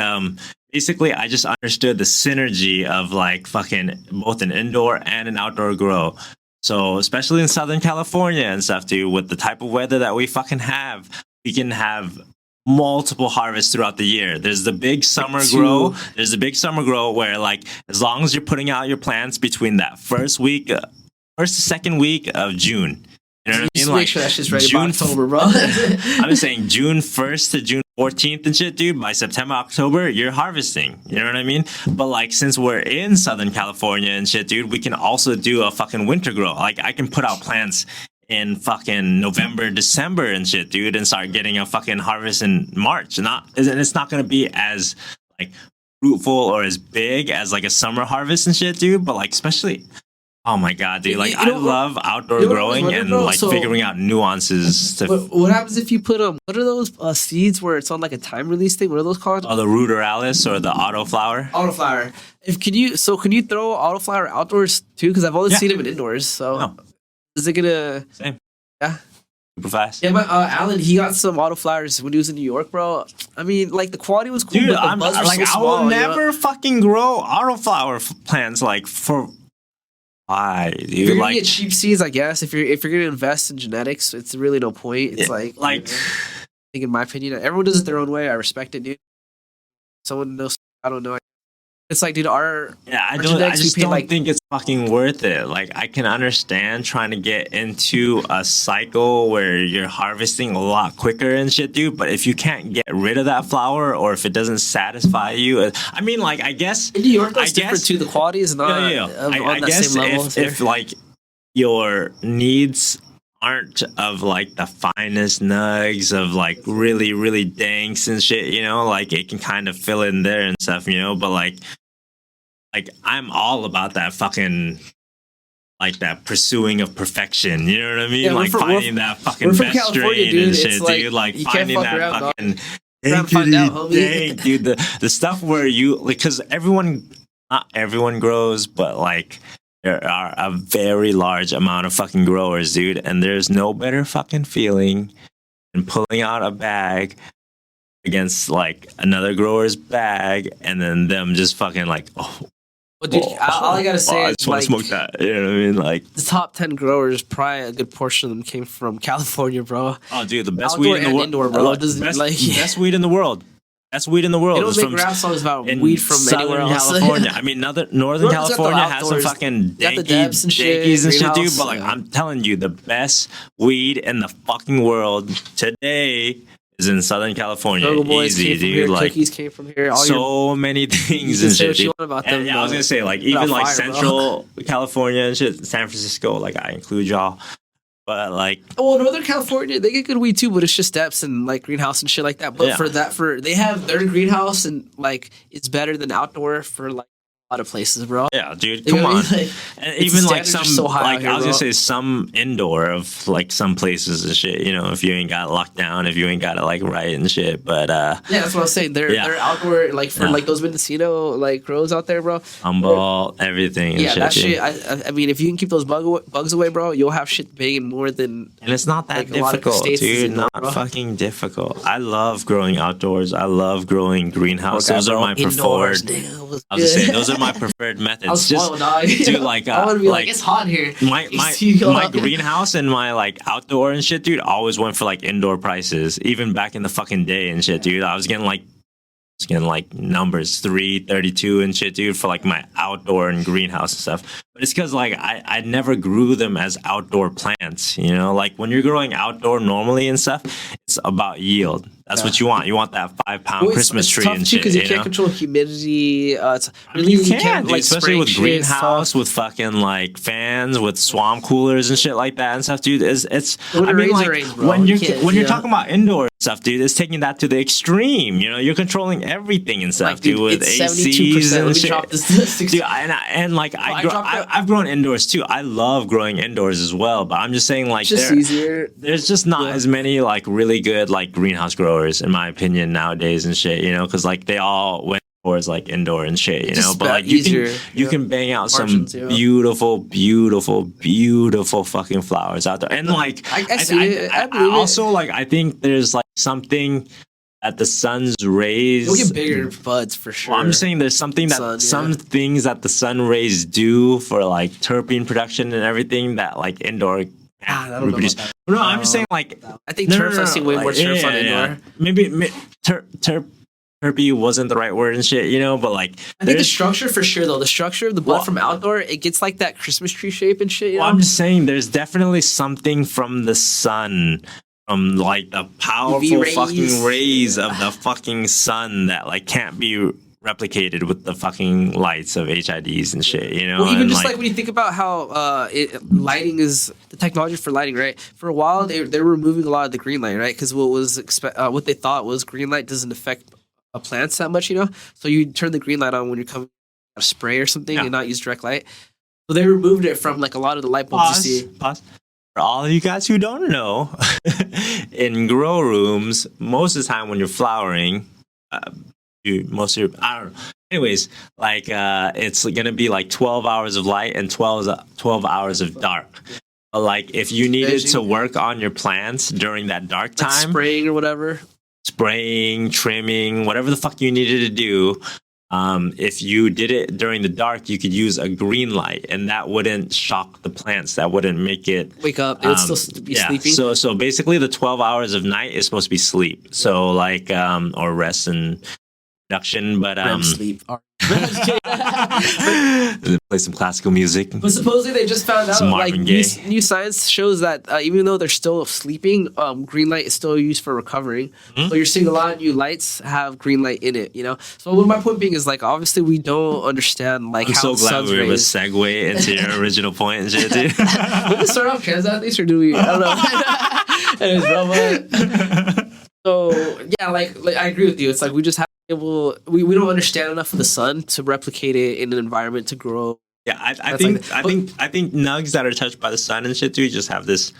basically, I just understood the synergy of like fucking both an indoor and an outdoor grow. So, especially in Southern California and stuff, dude, with the type of weather that we fucking have, we can have multiple harvests throughout the year. There's the big summer grow. There's the big summer grow where, like, as long as you're putting out your plants between that first to second week of June. You know what I mean? Make sure that shit's ready by October, bro. I'm just saying June 1st to June 14th and shit, dude. By September, October, you're harvesting. You know what I mean? But like, since we're in Southern California and shit, dude, we can also do a fucking winter grow. Like, I can put out plants in fucking November, December and shit, dude, and start getting a fucking harvest in March. And it's not gonna be as like fruitful or as big as like a summer harvest and shit, dude. But like, especially. Oh my god, dude! Like I love outdoor growing and like figuring out nuances. What happens if you put what are those seeds where it's on like a time release thing? What are those called? Oh, the ruderalis or the autoflower. Autoflower. Can you throw autoflower outdoors too? Because I've only seen them in indoors. So is it gonna same? Yeah. Super fast. Yeah, but Alan, he got some autoflowers when he was in New York, bro. I mean, like the quality was cool, dude. but the buzz was so small, I will never fucking grow autoflower plants like for. Why, dude? If you're gonna like get cheap seeds, I guess. If you're gonna invest in genetics, it's really no point. It's like I think in my opinion, everyone does it their own way. I respect it, dude. Someone knows. I don't know. It's like, dude, I just don't think it's fucking worth it. Like, I can understand trying to get into a cycle where you're harvesting a lot quicker and shit, dude. But if you can't get rid of that flower, or if it doesn't satisfy you, I mean, like, I guess in New York, that's different too. The quality is not on that same level. If like your needs aren't of like the finest nugs of like really really danks and shit, like it can kind of fill in there and stuff, but like I'm all about that fucking like that pursuing of perfection, you know what I mean? Like finding that fucking best strain and shit, dude. Like finding that fucking dank, dude. The stuff where because not everyone grows, but like there are a very large amount of fucking growers, dude, and there's no better fucking feeling than pulling out a bag against like another grower's bag and then them just fucking like, well, dude, all I gotta say I just want to smoke that. You know what I mean? Like the top 10 growers, probably a good portion of them came from California, bro. Oh, dude, the best weed in the world, indoor, bro. Best weed in the world. Best weed in the world. They don't make rap songs about weed from anywhere else. California. I mean, Northern California has some fucking dankies and shit, dude. But like, I'm telling you, the best weed in the fucking world today is in Southern California. Loagrow boys Easy, came from dude. here. Like Cookies came from here. All so many things you and can say shit. what you Dude. want about them. And, yeah, I was gonna say like Put even out like fire, bro. Central California and shit, San Francisco. Like I include y'all, but like Well, Northern California, they get good weed too, but it's just steps and like greenhouse and shit like that. But Yeah. they have their greenhouse and like it's better than outdoor for like a lot of places, bro. yeah, dude, You come know what I on. mean? Like, And it's even the like standards some are so high like out here, I was gonna bro. say some indoor of like some places and shit. You know, if you ain't got locked down, if you ain't got it like right and shit. But Yeah, that's what I was saying. They're outdoor, like for Yeah. like those Mendocino like grows out there, bro. Humboldt, everything. And Yeah, shit, that dude. shit. I mean, if you can keep those bugs away, bro, you'll have shit banging more than. And it's not that Like, a lot of difficult, states is dude. indoor, Not bro. fucking difficult. I love growing outdoors. I love growing greenhouse. Okay, Those bro. are my Indoors, preferred. nigga, what's I was just good? saying, those are my preferred methods. I was spoiled, dog. dude, like, I want to be like, like, it's hot here. my You go my out- greenhouse and my like outdoor and shit, dude, always went for like indoor prices. Even back in the fucking day and shit, dude. I was getting like numbers 332 and shit, dude, for like my outdoor and greenhouse and stuff. But it's because like I never grew them as outdoor plants, you know. Like when you're growing outdoor normally and stuff, it's about yield. That's what you want. You want that 5-pound Well, Christmas it's tree tough and too shit. because you You can't know? control humidity. It's I mean, really you can, dude, like especially spraying with shit, greenhouse, stuff. with fucking like fans, with swamp coolers and shit like that and stuff, dude. It's When it I mean, rains, like it rains, bro. when You you're can't- when you're yeah. talking about indoor stuff, dude, it's taking that to the extreme. You know, you're controlling everything and stuff, Like, dude, dude, with it's ACs 72%. and Let me shit. drop this to 60. Dude, and like I dropped that- I've grown indoors too. I love growing indoors as well, but I'm just saying, like, It's just easier. there's just not Yeah. as many like really good like greenhouse growers in my opinion nowadays and shit, you know, because like they all went towards like indoor and shit, you know. Just But like easier, you yeah. can bang out Margins, some yeah. beautiful fucking flowers out there, and like I see it. I believe it. also like I think there's like something that the sun's rays. You'll get bigger buds for sure. Well, I'm just saying there's something that Sun, yeah. some things that the sun rays do for like terpene production and everything that like indoor can't I don't know reproduce. about that. No, I'm just saying like I think turfs. I've seen way more turfs on indoor. Maybe terpy wasn't the right word and shit, you know, but like I think the there's- structure for sure though. The structure of the bud Well- from outdoor, it gets like that Christmas tree shape and shit. You well, know? I'm just saying there's definitely something from the sun. From like the powerful UV fucking rays. rays of the fucking sun that like can't be replicated with the fucking lights of HIDs and shit, you know? Well, even And, just like when you think about how lighting is the technology for lighting, right? For a while, they were removing a lot of the green light, right? Because what they thought was green light doesn't affect plants that much, you know. So you turn the green light on when you're coming out of spray or something, Yeah. and not use direct light. So they removed it from like a lot of the light bulbs you see. Pause. For all of you guys who don't know, in grow rooms, most of the time when you're flowering, most of your, I don't know. Anyways, like it's gonna be like 12 hours of light and 12 hours of dark. But like if you needed to work on your plants during that dark Like time, spraying or whatever. spraying, trimming, whatever the fuck you needed to do. If you did it during the dark, you could use a green light, and that wouldn't shock the plants. That wouldn't make it Wake up, it would still be sleeping. So basically, the 12 hours of night is supposed to be sleep. So like or rest and production, but REM sleep. play some classical music. But supposedly they just found out Some like Marvin new, Gaye. new science shows that even though they're still sleeping, green light is still used for recovering. Hmm? So you're seeing a lot of new lights have green light in it, you know. So what my point being is like obviously we don't understand like I'm how so the glad sun's we were able to rays. segue into your original point and shit, dude. We're gonna start off trans athletes or do we? I don't know. Anyways, bro, but so yeah, like I agree with you. It's like we just have to be able. We don't understand enough of the sun to replicate it in an environment to grow. Yeah, I That's think like that. I think nugs that are touched by the sun and shit, dude, just have this.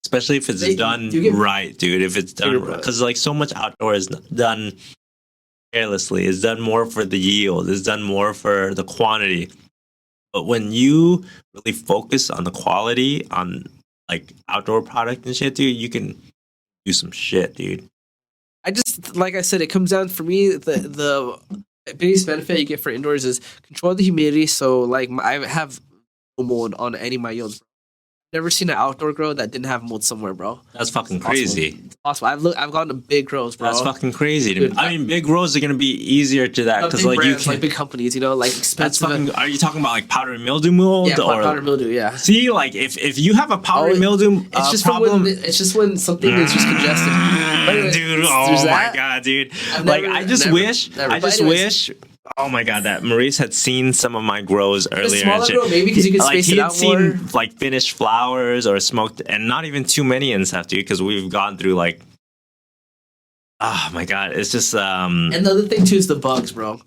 Especially if it's They done do get- right, dude. If it's done Right. because like so much outdoor is done carelessly. It's done more for the yield. It's done more for the quantity. But when you really focus on the quality on like outdoor product and shit, dude, you can do some shit, dude. I just like I said, it comes down for me the biggest benefit you get for indoors is control the humidity. So like I have no mold on any of my yields. Never seen an outdoor grow that didn't have mold somewhere, bro. That's fucking It's possible. crazy. It's possible. I've gone to big grows, bro. That's fucking crazy. To me. Dude, I mean, big grows are gonna be easier to that because big like brands, you can. like big companies, you know, like That's expensive. fucking. Are you talking about like powder and mildew mold yeah, or powder mildew. Yeah. see like if you have a powder and mildew It's just problem? it's just when something is just congested. dude. There's Oh my that. god, dude. I've Like never- I just never- wish. never. I But just anyways. wish. Oh my god, that Maurice had seen some of my grows earlier. smaller and shit. grow, maybe, 'cause you can like space it he had out seen more. like finished flowers or smoked, and not even too many and stuff, dude. Because we've gone through like. Oh my god, it's just And the other thing too is the bugs, bro.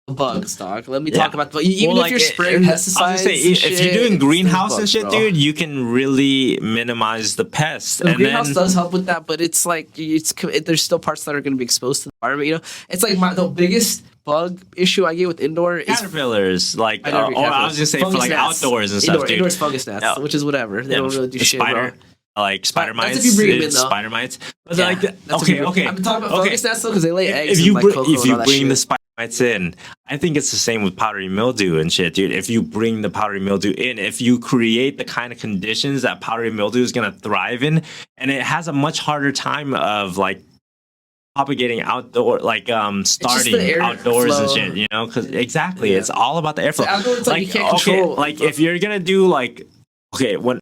The bugs, dog. Let me talk about even if you're spraying pesticides. I was gonna say, and if shit, you're doing greenhouse bugs, and shit, bro. dude, you can really minimize the pests. The And greenhouse then does help with that, but it's like there's still parts that are going to be exposed to the environment. You know, it's like the biggest bug issue I get with indoor is caterpillars, like, I know, or I was gonna say fungus for like gnats. outdoors and stuff, dude. Indoors fungus gnats, Yeah. which is whatever. They don't really do shit, bro. Like spider mites, That's if you bring 'em in, though. spider mites. But Yeah, like, that's okay, what okay, I'm talking about okay. fungus gnats though because they lay eggs. If you and, bring, like, cocoa if and you all that bring the shit. spider mites in, I think it's the same with powdery mildew and shit, dude. If you bring the powdery mildew in, if you create the kind of conditions that powdery mildew is gonna thrive in, and it has a much harder time of like propagating outdoor, like starting air outdoors and flow. shit, you know, because exactly, Yeah. it's all about the airflow. outdoors, it's like you can't okay, control- like if you're gonna do like, okay, when,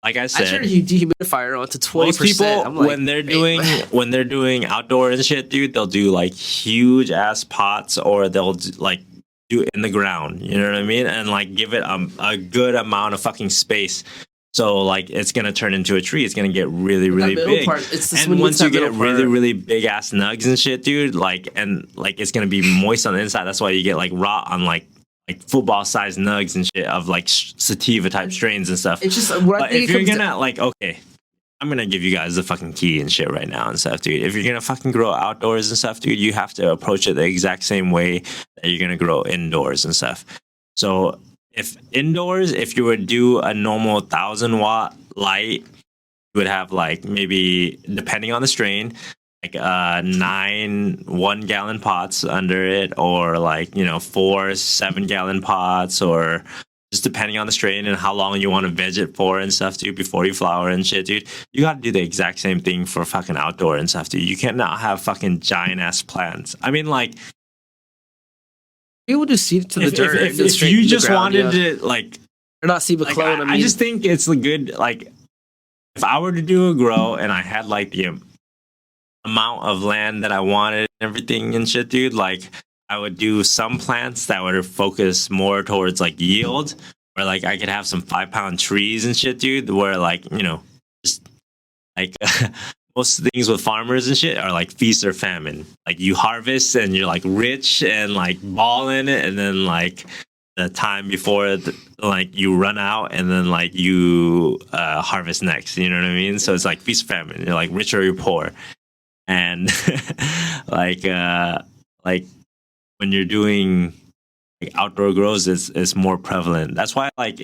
like I I said, turned a dehumidifier on to 20%. most people I'm like, when they're hey, doing when they're doing outdoor and shit, dude, they'll do like huge ass pots, or they'll like do it in the ground. You know what I mean? And like give it a good amount of fucking space. So like it's gonna turn into a tree. It's gonna get really, really that middle big. part, it's just when And you once get you that get middle really, part. really big ass nugs and shit, dude, like and like it's gonna be moist on the inside. That's why you get like rot on like football sized nugs and shit of like sativa type strains and stuff. It's just what I But think if it you're comes gonna like, okay, I'm gonna give you guys the fucking key and shit right now and stuff, dude. If you're gonna fucking grow outdoors and stuff, dude, you have to approach it the exact same way that you're gonna grow indoors and stuff. So if indoors, if you would do a normal 1,000-watt light, you would have like maybe, depending on the strain, like 9 1-gallon pots under it, or like 4 7-gallon pots, or just depending on the strain and how long you want to veg it for and stuff, dude, before you flower and shit, dude. You got to do the exact same thing for fucking outdoor and stuff, dude. You cannot have fucking giant ass plants. I mean, like, people do seed to the dirt. if you just wanted to, like, or not seed but like, clone. I just think it's a good, like, if I were to do a grow and I had like the amount of land that I wanted and everything and shit, dude, like I would do some plants that would focus more towards like yield, where like I could have some 5-pound trees and shit, dude, where like, just like most things with farmers and shit are like feast or famine. Like you harvest and you're like rich and like ball in it, and then like the time before like you run out, and then like you harvest next, you know what I mean? So it's like feast or famine. You're like rich or you're poor. And like when you're doing like outdoor grows, it's more prevalent. That's why like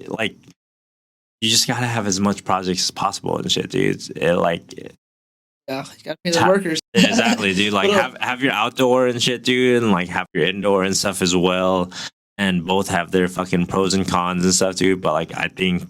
like you just gotta have as much projects as possible and shit, dude. Yeah, you gotta pay the workers. Exactly, dude. Like have your outdoor and shit, dude, and like have your indoor and stuff as well. And both have their fucking pros and cons and stuff, dude. But like I think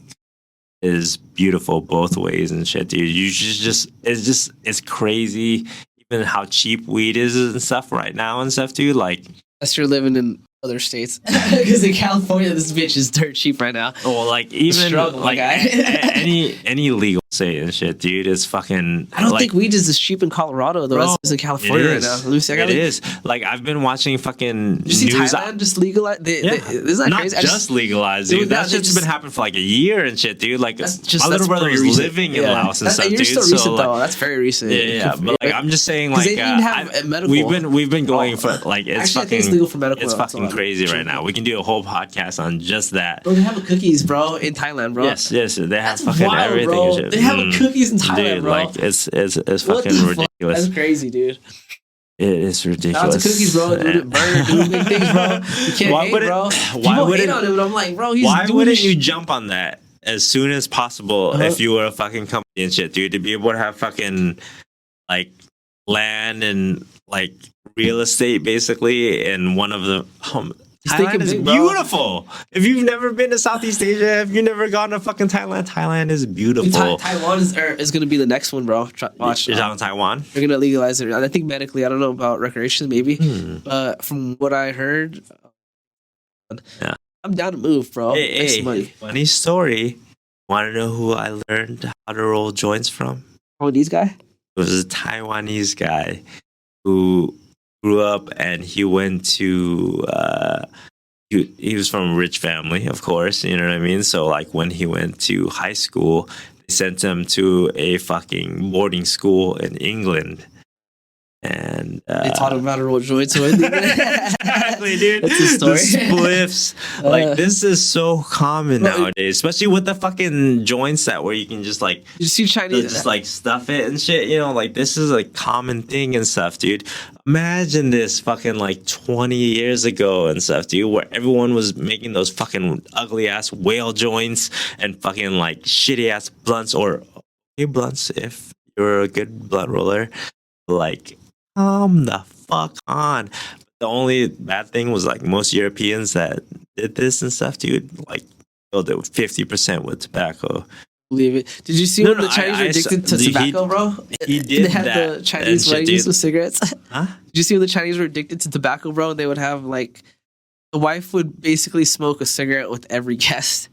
is beautiful both ways and shit, dude. You just it's crazy even how cheap weed is and stuff right now and stuff, dude. Like unless you're living in other states, because in California this bitch is dirt cheap right now. Oh, like even struggle, like any legal state and shit, dude, is fucking. I don't like, think weed is as cheap in Colorado though bro, as it is in California right now. Lucy, It is. Like I've been watching fucking Did you see news. Thailand just legalized? Isn't that Not crazy? just legalized, dude. Dude, That shit's just been happening for like a year and shit, dude. Like that's my little brother pretty was recent. living in Laos and stuff, you're dude. still So, recent like, though. That's very recent. yeah. But like I'm just saying, 'Cause like they didn't have medical. we've been going for like it's Actually, I think fucking it's legal for medical. It's That's fucking all. crazy right now. We can do a whole podcast on just that. Bro, they have cookies, bro, in Thailand, bro. Yes, they have That's fucking wild, everything. bro. And shit. They have cookies in Thailand, dude, bro. like it's What fucking the fuck? ridiculous. That's crazy, dude. It is ridiculous. Shout out to cookies, bro. Dude, burn, do big things, bro. You can't Why hate, wouldn't- bro. why People wouldn't- hate on him, but I'm like, bro, he's Why doing wouldn't this you shit. jump on that as soon as possible if you were a fucking company and shit, dude? To be able to have fucking like land and like real estate basically in one of the Thailand is big, bro. beautiful. If you've never been to Southeast Asia, if you've never gone to fucking Thailand, Thailand is beautiful. Taiwan is going to be the next one, bro. Watch. You're talking Taiwan? They're going to legalize it. I think medically. I don't know about recreation, maybe. Hmm. But from what I heard, Yeah. I'm down to move, bro. Make some money. Funny story. Want to know who I learned how to roll joints from? Oh, these guy? It was a Taiwanese guy who grew up and he went to he was from a rich family, of course, you know what I mean? So like when he went to high school, they sent him to a fucking boarding school in England. And they taught him how to roll joints. Exactly, dude. That's the story. The spliffs. Like this is so common nowadays, especially with the fucking joint set where you can just like you see Chinese just like stuff it and shit. You know, like this is a common thing and stuff, dude. Imagine this fucking like 20 years ago and stuff, dude, where everyone was making those fucking ugly ass whale joints and fucking like shitty ass blunts or okay blunts if you're a good blunt roller. Like, come the fuck on. The only bad thing was like most Europeans that did this and stuff, dude, like filled it with 50% with tobacco. Believe it. Did you see when the Chinese were addicted to tobacco, bro? He did they had that the Chinese weddings with cigarettes. Huh? Did you see when the Chinese were addicted to tobacco, bro? They would have like the wife would basically smoke a cigarette with every guest.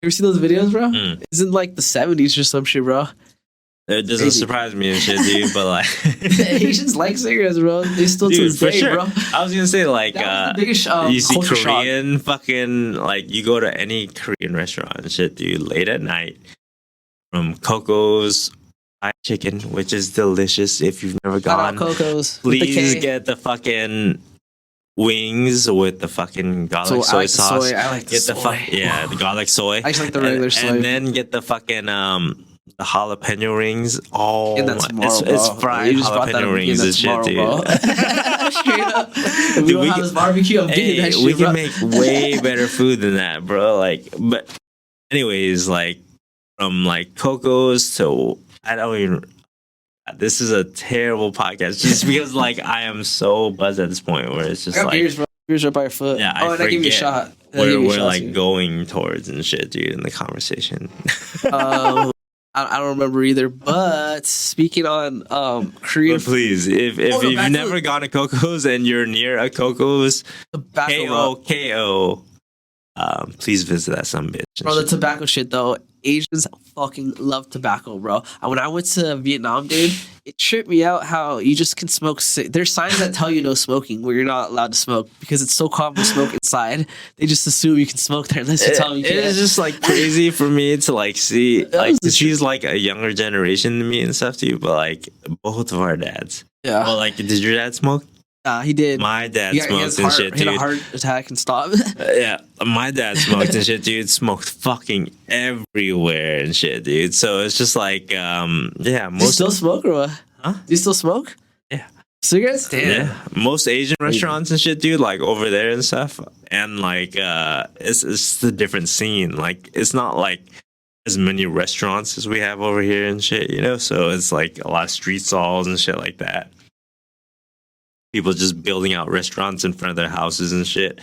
You ever see those videos, bro? Isn't like the 70s or some shit, bro? It doesn't surprise me and shit, dude, but like Asians like cigarettes, bro. They still to this day, bro. I was gonna say like that was the biggest, you see Korean shock. Fucking like you go to any Korean restaurant and shit, dude, late at night from Coco's fried chicken, which is delicious. If you've never gone, Coco's, please get the fucking wings with the fucking garlic soy sauce. I like the soy. The garlic soy. I just like the regular soy. And then get the fucking the jalapeno rings. Oh, that's tomorrow, it's fried jalapeno rings and shit, dude. Straight up. If we don't have this barbecue, I'm getting that shit, we can bro. make way better food than that, bro. Like, but anyways, like from like Coco's to I don't even. This is a terrible podcast just because like I am so buzzed at this point where it's just I got like beers, bro. Beers right by your foot. Yeah, and I give you a shot. Where we're like going towards and shit, dude, in the conversation. I don't remember either, but speaking on Korean, but please, if you've never gone to Coco's and you're near a Coco's, KO, please visit that some bitch. Bro, the tobacco shit though, Asians fucking love tobacco, bro. And when I went to Vietnam, dude, it tripped me out how you just can smoke. There's signs that tell you no smoking where you're not allowed to smoke because it's so common to smoke inside. They just assume you can smoke there unless you tell them you can't. It is just like crazy for me to like see, like she's like a younger generation than me and stuff too, but like both of our dads. Yeah. Well, like, did your dad smoke? He did. My dad smoked and shit, dude. He had a heart attack and stopped. Yeah, my dad smoked and shit, dude. Smoked fucking everywhere and shit, dude. So it's just like, yeah. Do you still smoke or what? Huh? Do you still smoke? Yeah. Cigarettes? Damn. Yeah. Most Asian restaurants and shit, dude, like over there and stuff. And like, it's a different scene. Like, it's not like as many restaurants as we have over here and shit, you know? So it's like a lot of street stalls and shit like that. People just building out restaurants in front of their houses and shit.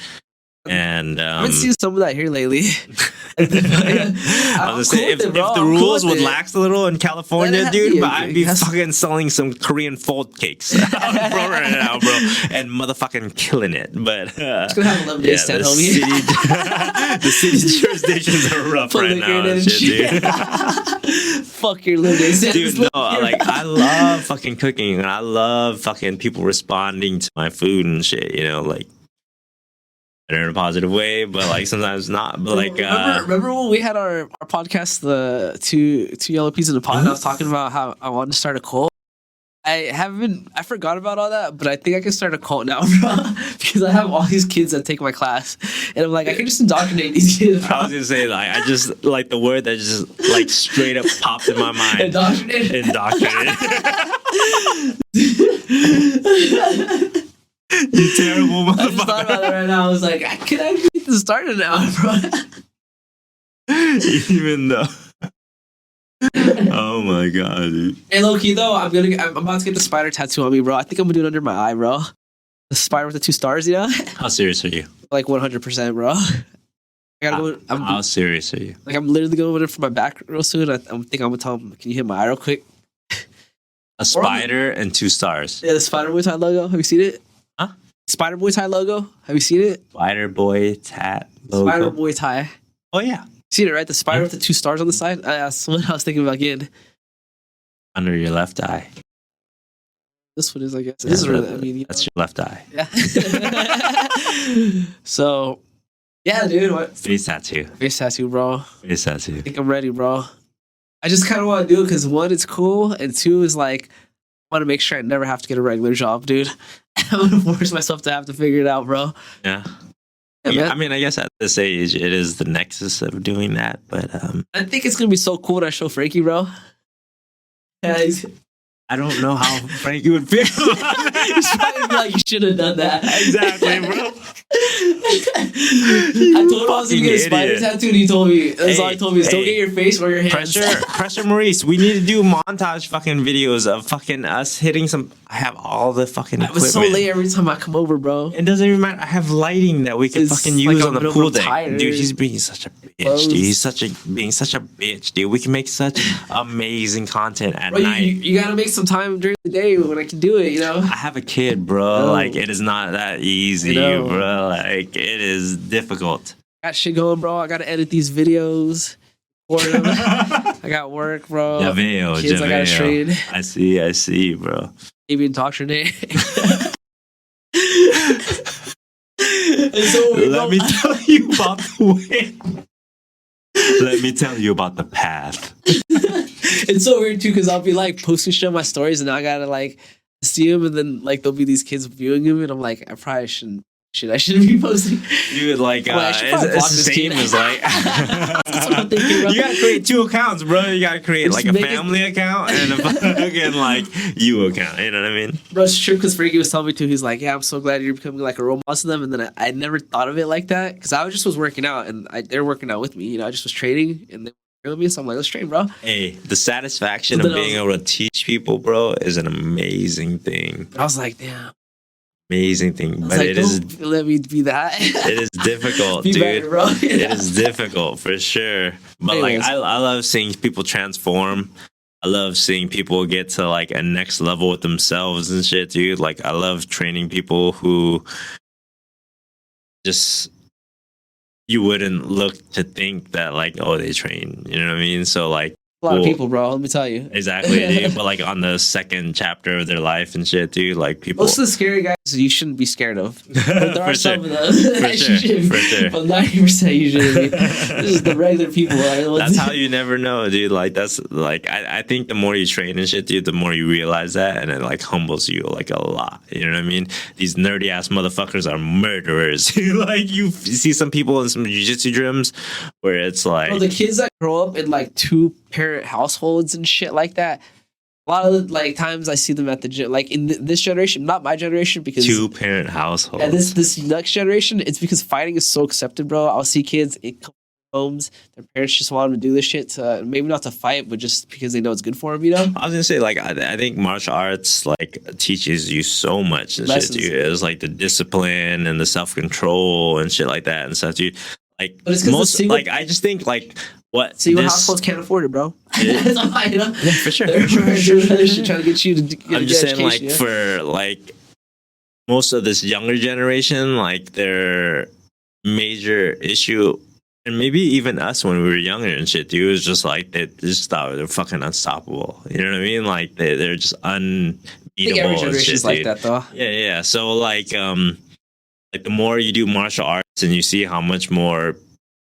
And I've been seeing some of that here lately. I was saying, if the rules would lax a little in California, dude, but I'd be fucking selling some Korean fold cakes right now, bro, and motherfucking killing it. But just gonna have a lemonade stand, homie. The city's jurisdictions are rough right now, and shit, dude. Fuck your lemonade stand, dude. No, like I love fucking cooking, and I love fucking people responding to my food and shit. You know, like. In a positive way, but like sometimes not. But like, remember when we had our podcast, the two yellow peas in the pot? And I was talking about how I wanted to start a cult. I forgot about all that, but I think I can start a cult now, bro. Because I have all these kids that take my class, and I'm like, I can just indoctrinate these kids, bro. I was gonna say, like, I just like the word that just like straight up popped in my mind. Indoctrinate. You terrible motherfucker. I just thought about it right now. I was like, can I get this started now, bro? Even though. Oh my god, dude. Hey, low key though, I'm about to get the spider tattoo on me, bro. I think I'm gonna do it under my eye, bro. The spider with the 2 stars, you know? How serious are you? Like 100%, bro. I gotta go. How serious are you? Like I'm literally going in for my back real soon. I think I'm gonna tell him, can you hit my eye real quick? A spider and 2 stars. Yeah, the Spider Boy tie logo. Have you seen it? Huh? Spider Boy tie logo. Have you seen it? Spider Boy tat logo. Spider Boy tie. Oh yeah. Seen it, right? The spider with the 2 stars on the side. That's what I was thinking about getting. Under your left eye. This one is, I guess. Yeah, This is really, I mean, that's your left eye. yeah. So, yeah, dude. What? Face tattoo. Face tattoo, bro. Face tattoo. I think I'm ready, bro. I just kind of want to do it because one, it's cool, and two is like, I want to make sure I never have to get a regular job, dude. I'm gonna force myself to have to figure it out, bro. Yeah. Yeah, Yeah, man. I mean, I guess at this age, it is the nexus of doing that. But I think it's gonna be so cool to show Frankie, bro. Yeah, I don't know how Frankie would feel. he's probably be like, you should have done that. Exactly, bro. I told him I was gonna get a spider idiot. tattoo, and he told me, that's all he told me is, don't hey. get your face or your hands. Pressure Maurice. We need to do montage fucking videos of fucking us hitting some. I have all the fucking I equipment. was so late every time I come over, bro. It doesn't even matter. I have lighting that we can It's fucking like use I'm on the a pool little deck. tired. Dude, he's being such a bitch, Clothes. dude. He's being such a bitch, dude. We can make such amazing content at Bro, night. you gotta make some time during the day when I can do it, you know? I have a kid, bro. No. Like, it is not that easy, know. bro. Like, it is difficult. Got shit going, bro. I gotta edit these videos. Record them. I got work, bro. Javeo, Kids I gotta train. I see, bro. Maybe indoctrinate. It's so weird, Let bro. me tell you about the way. Let me tell you about the path. It's so weird too, because I'll be like posting shit on my stories, and I gotta like see them, and then like there'll be these kids viewing them, and I'm like, I probably shouldn't. I shouldn't be posting. Dude, like, Well, I should probably block it's the this same kid. as like. That's what I'm thinking, bro. You gotta create 2 accounts, bro. You gotta create Just like a make it- family account and a fucking like you account. You know what I mean? Bro, it's true because Frankie was telling me too. He's like, "Yeah, I'm so glad you're becoming like a role model to them." And then I never thought of it like that because I was working out and they're working out with me. You know, I just was training and they were with me, so I'm like, "Let's train, bro." Hey, the satisfaction So of then I being was- able to teach people, bro, is an amazing thing. I was like, "Damn." Amazing thing, I was but like, it is "Don't let me be that." it is difficult, Be dude. better, bro. It is difficult for sure. But like, Anyways. I love seeing people transform. I love seeing people get to like a next level with themselves and shit, dude. Like, I love training people who just you wouldn't look to think that like, oh, they train. You know what I mean? So like, A lot of Cool. people, bro. Let me tell you. exactly, dude. But like on the second chapter of their life and shit, dude. Like people. Most of the scary guys you shouldn't be scared of. But there For are some sure. of them that sure, you should. for sure. But 90% you shouldn't be. This is the regular people. That's how you never know, dude. Like that's like I think the more you train and shit, dude, the more you realize that, and it like humbles you like a lot. You know what I mean? These nerdy ass motherfuckers are murderers. Like you see some people in some jiu-jitsu gyms where it's like Bro, the kids that grow up in like 2-parent households and shit like that. A lot of like times I see them at the gym, like in this generation, not my generation, because 2-parent households. yeah, this next generation, it's because fighting is so accepted, bro. I'll see kids in homes, their parents just want them to do this shit to maybe not to fight, but just because they know it's good for them, you know. I was gonna say, like, I think martial arts like teaches you so much and Lessons. shit, dude. It's like the discipline and the self control and shit like that and stuff, dude. Like But it's 'cause the most, single- like I just think like what Single this- households can't afford it, bro. Yeah. That's all I know. Yeah, for sure. They're For sure. trying to get you to get I'm a just good saying, like, education, yeah? for like most of this younger generation, like their major issue, and maybe even us when we were younger and shit, dude, was just like they just thought they're fucking unstoppable. You know what I mean? Like they're just I unbeatable. think every and generation's shit, like dude. that, though. Yeah. So like the more you do martial arts and you see how much more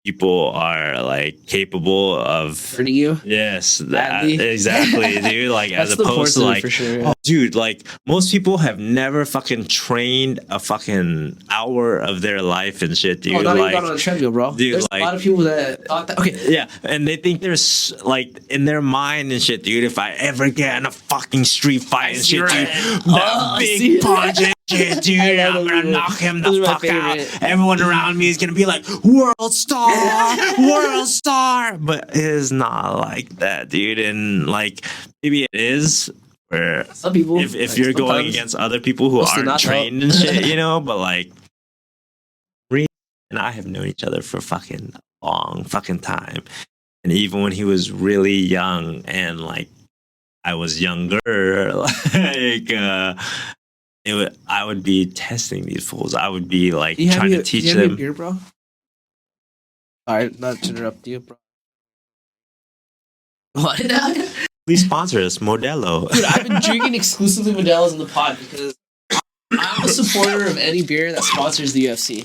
people are like capable of Hurting you. yes, that Badly. exactly, dude. Like as That's the opposed to important like for sure. Yeah. oh, dude, like most people have never fucking trained a fucking hour of their life and shit, dude. Oh, not like, even got on a treadmill, bro. dude, There's like- a lot of people that thought that. Okay, yeah, and they think there's like in their mind and shit, dude. If I ever get in a fucking street fight and see shit, dude, right. that I see big punch and shit, dude, I I'm love gonna it. knock him Those the are my fuck out. favorite. Everyone around me is gonna be like, world star, world star, but it is not like that, dude. And like maybe it is. Where some people. if like, you're going sometimes- against other people who Mostly aren't not, though. trained and shit, you know, but like Reed and I have known each other for fucking long fucking time. And even when he was really young and like I was younger, like I would be testing these fools. I would be like Do you have trying your- to teach do you have your them. beer, bro? All right, not to interrupt you, bro. What? Please sponsor us, Modelo. Dude, I've been drinking exclusively Modelo's in the pod because I'm a supporter of any beer that sponsors the UFC.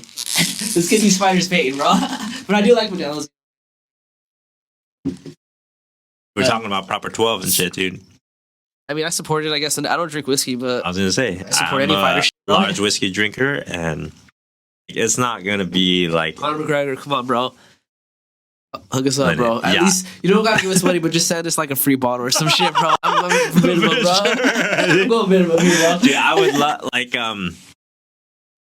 This could be Spider's pain, bro. But I do like Modelo's. We're talking about proper 12 and shit, dude. I mean, I support it, I guess, and I don't drink whiskey, but I was gonna say, I support I'm any fighter a shit. large whiskey drinker, and it's not gonna be like Conor McGregor, come on, bro. Hook us up, bro. At Yeah. least you don't gotta give us money, but just send us like a free bottle or some shit, bro. I'm for minimum, bro. I'm going minimum here, bro. Dude, I would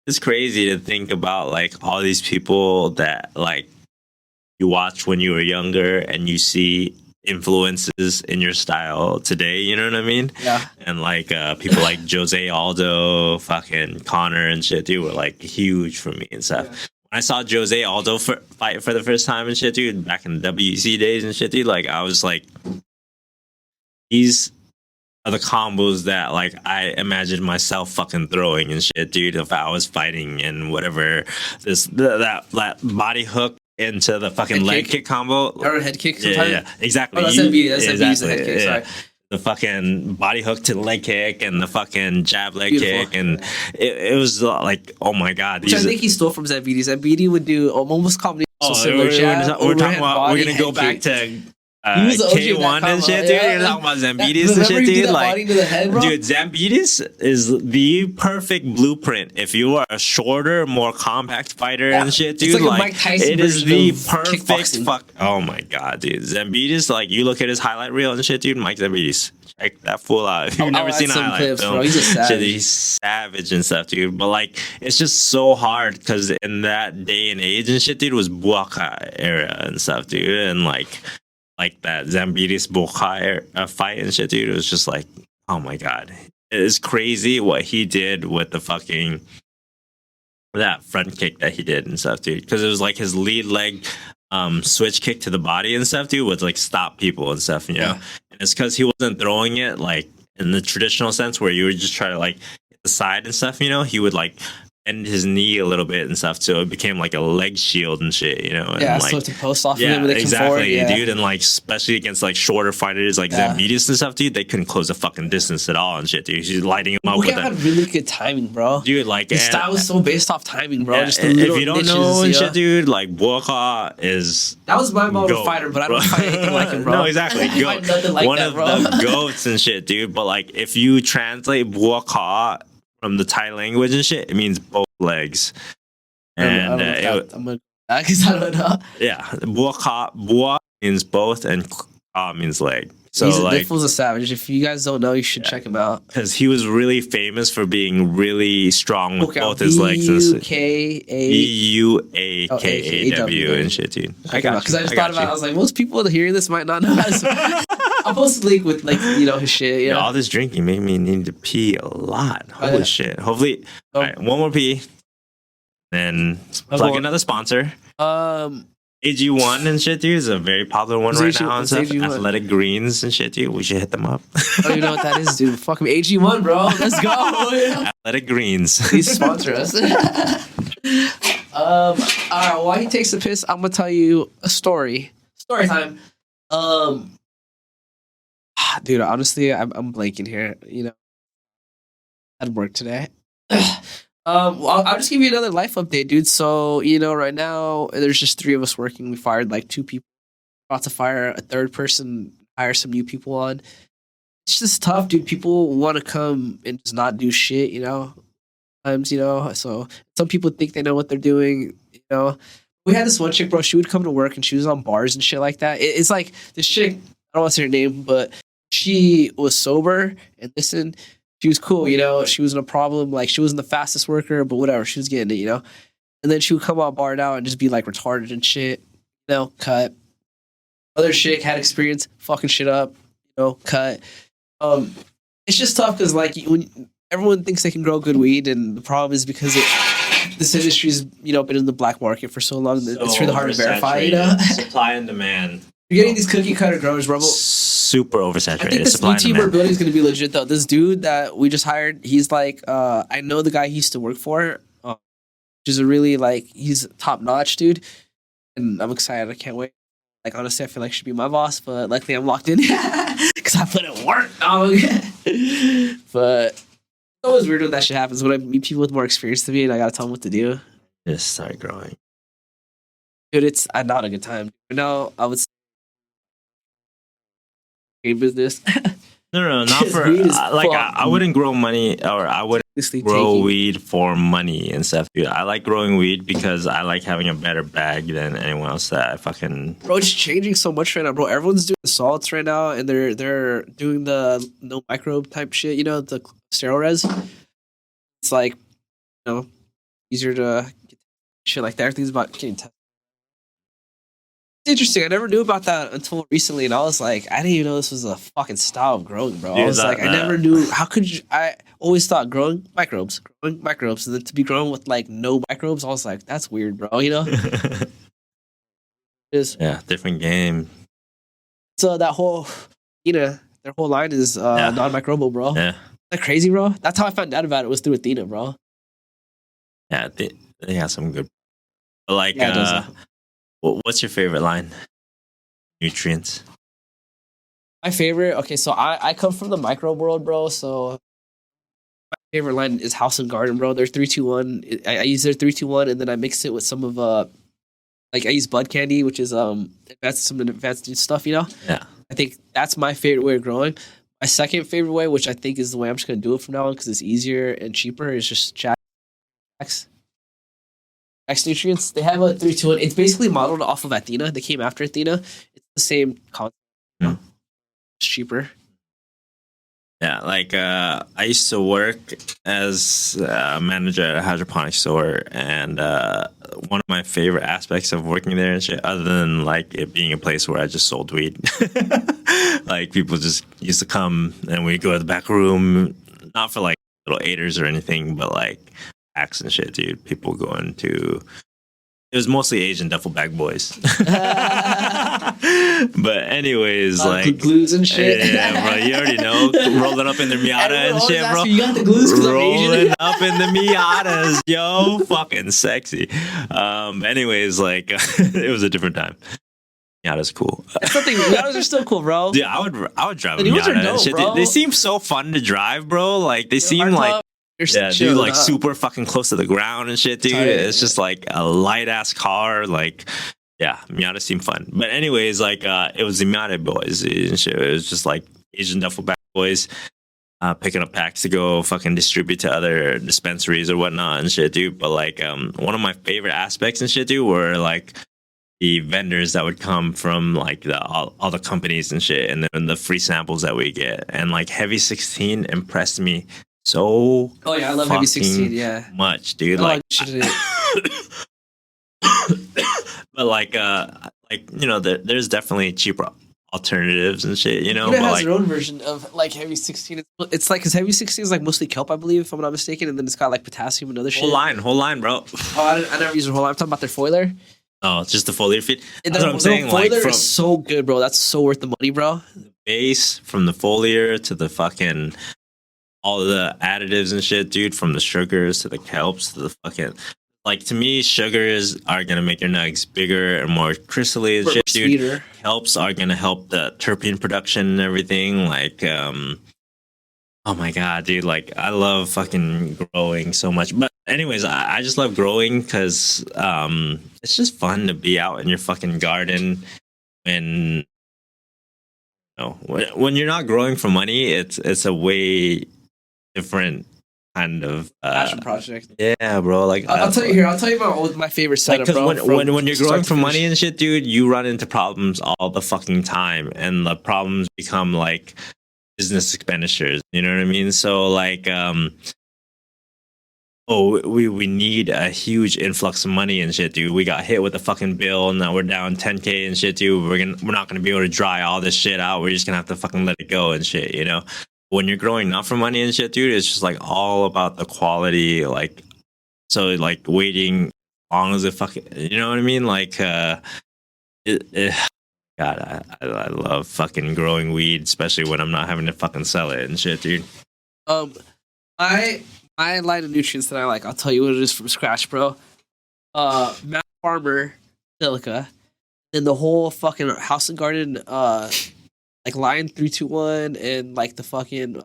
it's crazy to think about like all these people that like you watch when you were younger and you see influences in your style today, you know what I mean? Yeah. And like people like Jose Aldo, fucking Connor and shit, dude, were like huge for me and stuff. Yeah. When I saw Jose Aldo fight for the first time and shit, dude, back in the WEC days and shit, dude, like I was like, these are the combos that like I imagined myself fucking throwing and shit, dude, if I was fighting and whatever. That body hook into the fucking Head leg kick. kick combo. Or a head kick sometimes. Yeah, exactly. Oh, that's MBD. That's MBD's the head kick, sorry. The fucking body hook to the leg kick and the fucking jab leg Beautiful. kick, and it was like, oh my god. Which I think he stole from Zambidi. Zambidi would do almost comedy. Oh, similar jab, we're talking overhead about. body, We're gonna go head back kick. to He was the OG of that K1 and combo, shit, dude. yeah. You're talking about Zambides and Remember shit, he did dude. that Like, body to the head, bro? dude, Zambides is the perfect blueprint. If you are a shorter, more compact fighter and shit, dude, It's like a Mike Tyson it is version the of perfect kickboxing. fuck. Oh my god, dude, Zambides. Like, you look at his highlight reel and shit, dude. Mike Zambides. Check that fool out. If you've never I'll seen a add some highlight clips, film, bro. He's a savage. shit, he's savage and stuff, dude. But like, it's just so hard because in that day and age and shit, dude, was Buaka era and stuff, dude, and like that Zambides Bukai fight and shit, dude. It was just like, oh my god, it is crazy what he did with the fucking that front kick that he did and stuff, dude. Because it was like his lead leg switch kick to the body and stuff, dude, would like stop people and stuff, you know. Yeah. And it's because he wasn't throwing it like in the traditional sense where you would just try to like hit the side and stuff, you know. He would like bend his knee a little bit and stuff, so it became like a leg shield and shit, you know. And Yeah, like, so to post off of yeah, him when they come exactly, forward, yeah. dude. And like, especially against like shorter fighters like Yeah. Zambides and stuff, dude, they couldn't close the fucking distance at all and shit, dude. He's lighting him up with Bukai that, had really good timing, bro. dude. Like, His and- style was so based off timing, bro. yeah, Just the if little you don't niches, know and yeah. shit, dude, like Buaka is That was my model goat, fighter, but I bro. don't fight anything like him, bro. No, exactly. I fight nothing like One that, of bro. the goats and shit, dude. But like, if you translate Buaka from the Thai language and shit, it means both legs. And I'm gonna because I don't know. yeah, Bua means both, and Ka means leg. So That like, fool's a savage. If you guys don't know, you should check him out. because he was really famous for being really strong with both his legs. And Buakaw and shit, dude. I got you. Because I just thought about it. I was like, most people hearing this might not know how to. I'll post a link with like, you know, his shit. Yeah, Yeah. all this drinking made me need to pee a lot. Holy yeah. shit. Hopefully, Oh. all right, one more pee. Then I'll plug go on. another sponsor. Um, AG1 and shit, dude, is a very popular one What's right AG1? now and What's stuff. AG1? Athletic Greens and shit, dude. We should hit them up. I don't even know what that is, dude. Fuck me, AG1, bro. Let's go. Athletic Greens. Please sponsor us. All right. While he takes a piss, I'm gonna tell you a story. Story time. Dude, honestly, I'm blanking here. You know, I had work today. Well, I'll just give you another life update, dude. So, you know, right now there's just 3 of us working. We fired like 2 people. About to fire a 3rd person, hire some new people on. It's just tough, dude. People want to come and just not do shit, you know. Sometimes, you know. So some people think they know what they're doing, you know. We had this one chick, bro. She would come to work and she was on bars and shit like that. It's like this chick. I don't want to say her name, but she was sober and listen. She was cool, you know. She wasn't a problem. Like, she wasn't the fastest worker, but whatever. She was getting it, you know. And then she would come out barred out and just be like retarded and shit. You know, cut. Other chick had experience fucking shit up. You know, cut. It's just tough because like when everyone thinks they can grow good weed, and the problem is because this industry's, you know, been in the black market for so long. It's really hard to verify, you know. Supply and demand. You're getting these cookie cutter growers, bro. Super I oversaturated. think this Supply new and team we're demand. building is going to be legit, though. This dude that we just hired, he's like, I know the guy he used to work for, which is a really, like, he's top notch, dude. And I'm excited. I can't wait. Like, honestly, I feel like he should be my boss, but luckily I'm locked in. Because because I put in work, dog. But it's always weird when that shit happens. When I meet people with more experience than me and I gotta tell them what to do. Just start growing. Dude, it's not a good time. No, I would say business. No, not for I wouldn't grow money, or I wouldn't grow weed for money and stuff, dude. I like growing weed because I like having a better bag than anyone else that I fucking. Bro, it's changing so much right now, bro. Everyone's doing the salts right now, and they're doing the no microbe type shit. You know, the sterile res. It's like, easier to get shit like that. Everything's about getting tested. It's interesting. I never knew about that until recently, and I was like, I didn't even know this was a fucking style of growing, bro. I was like, I never knew. How could you? I always thought growing microbes, and then to be grown with like no microbes, I was like, that's weird, bro. It is. Yeah, different game. So that whole, their whole line is non-microbial, bro. Yeah. Is that crazy, bro? That's how I found out about it, was through Athena, bro. Yeah, they have some good. Like, what's your favorite line? Nutrients. My favorite. Okay, so I come from the microbe world, bro. So my favorite line is House and Garden, bro. They're 3-2-1. I use their 3-2-1, and then I mix it with some of I use Bud Candy, which is some advanced stuff. Yeah. I think that's my favorite way of growing. My second favorite way, which I think is the way I'm just gonna do it from now on because it's easier and cheaper, is just X nutrients. They have a 3-2-1. It's basically modeled off of Athena. They came after Athena. It's the same concept. Mm. It's cheaper. Yeah, like I used to work as a manager at a hydroponics store, and one of my favorite aspects of working there and shit, other than like it being a place where I just sold weed, like people just used to come and we go to the back room, not for like little aiders or anything, but like packs and shit, dude. People going to. It was mostly Asian duffel bag boys. But anyways, like glues and shit. Yeah, bro, you already know. Rolling up in their Miata and shit, bro. You got the glues because I'm Asian. Rolling up in the Miatas, yo. Fucking sexy. Anyways, like it was a different time. Miata's cool. That's something. Miatas are still cool, bro. Yeah, I would drive a The Miata Miata and dope, shit. bro. They seem so fun to drive, bro. Like they seem like. Yeah, dude, like super fucking close to the ground and shit, dude. It's just like a light ass car. Like, yeah, Miata seemed fun. But anyways, like, it was the Miata boys and shit. It was just like Asian duffel bag boys picking up packs to go fucking distribute to other dispensaries or whatnot and shit, dude. But like, one of my favorite aspects and shit, dude, were like the vendors that would come from like all the companies and shit, and then the free samples that we get. And like Heavy 16 impressed me so I love Heavy 16, yeah, much, dude. Like but like there's definitely cheaper alternatives and shit, It but has like their own version of like Heavy 16. It's like, because Heavy 16 is like mostly kelp, I believe, if I'm not mistaken, and then it's got like potassium and other shit. Whole line, bro. I never use their whole line. I'm talking about their foiler. Oh, it's just the foliar feed. That's what I'm saying. Like, foiler is so good, bro. That's so worth the money, bro. The base, from the foliar to the fucking all the additives and shit, dude, from the sugars to the kelps to the fucking, like, to me, sugars are gonna make your nugs bigger and more crystally and shit, dude. Sweeter. Kelps are gonna help the terpene production and everything. Like, oh my god, dude, like, I love fucking growing so much. But anyways, I just love growing because it's just fun to be out in your fucking garden when when you're not growing for money. It's a way different kind of passion project. Yeah, bro. Like, I'll tell you about my favorite setup, like, bro. When you're growing for money and shit, dude, you run into problems all the fucking time, and the problems become like business expenditures. You know what I mean? So like, we need a huge influx of money and shit, dude. We got hit with a fucking bill, and now we're down 10K and shit, dude. We're not gonna be able to dry all this shit out. We're just gonna have to fucking let it go and shit, When you're growing not for money and shit, dude, it's just like all about the quality. Like, so like waiting as long as it fucking, you know what I mean? Like, God, I love fucking growing weed, especially when I'm not having to fucking sell it and shit, dude. My line of nutrients that I like, I'll tell you what it is from scratch, bro. Matt Farmer Silica, then the whole fucking House and Garden like Lion 321 and like the fucking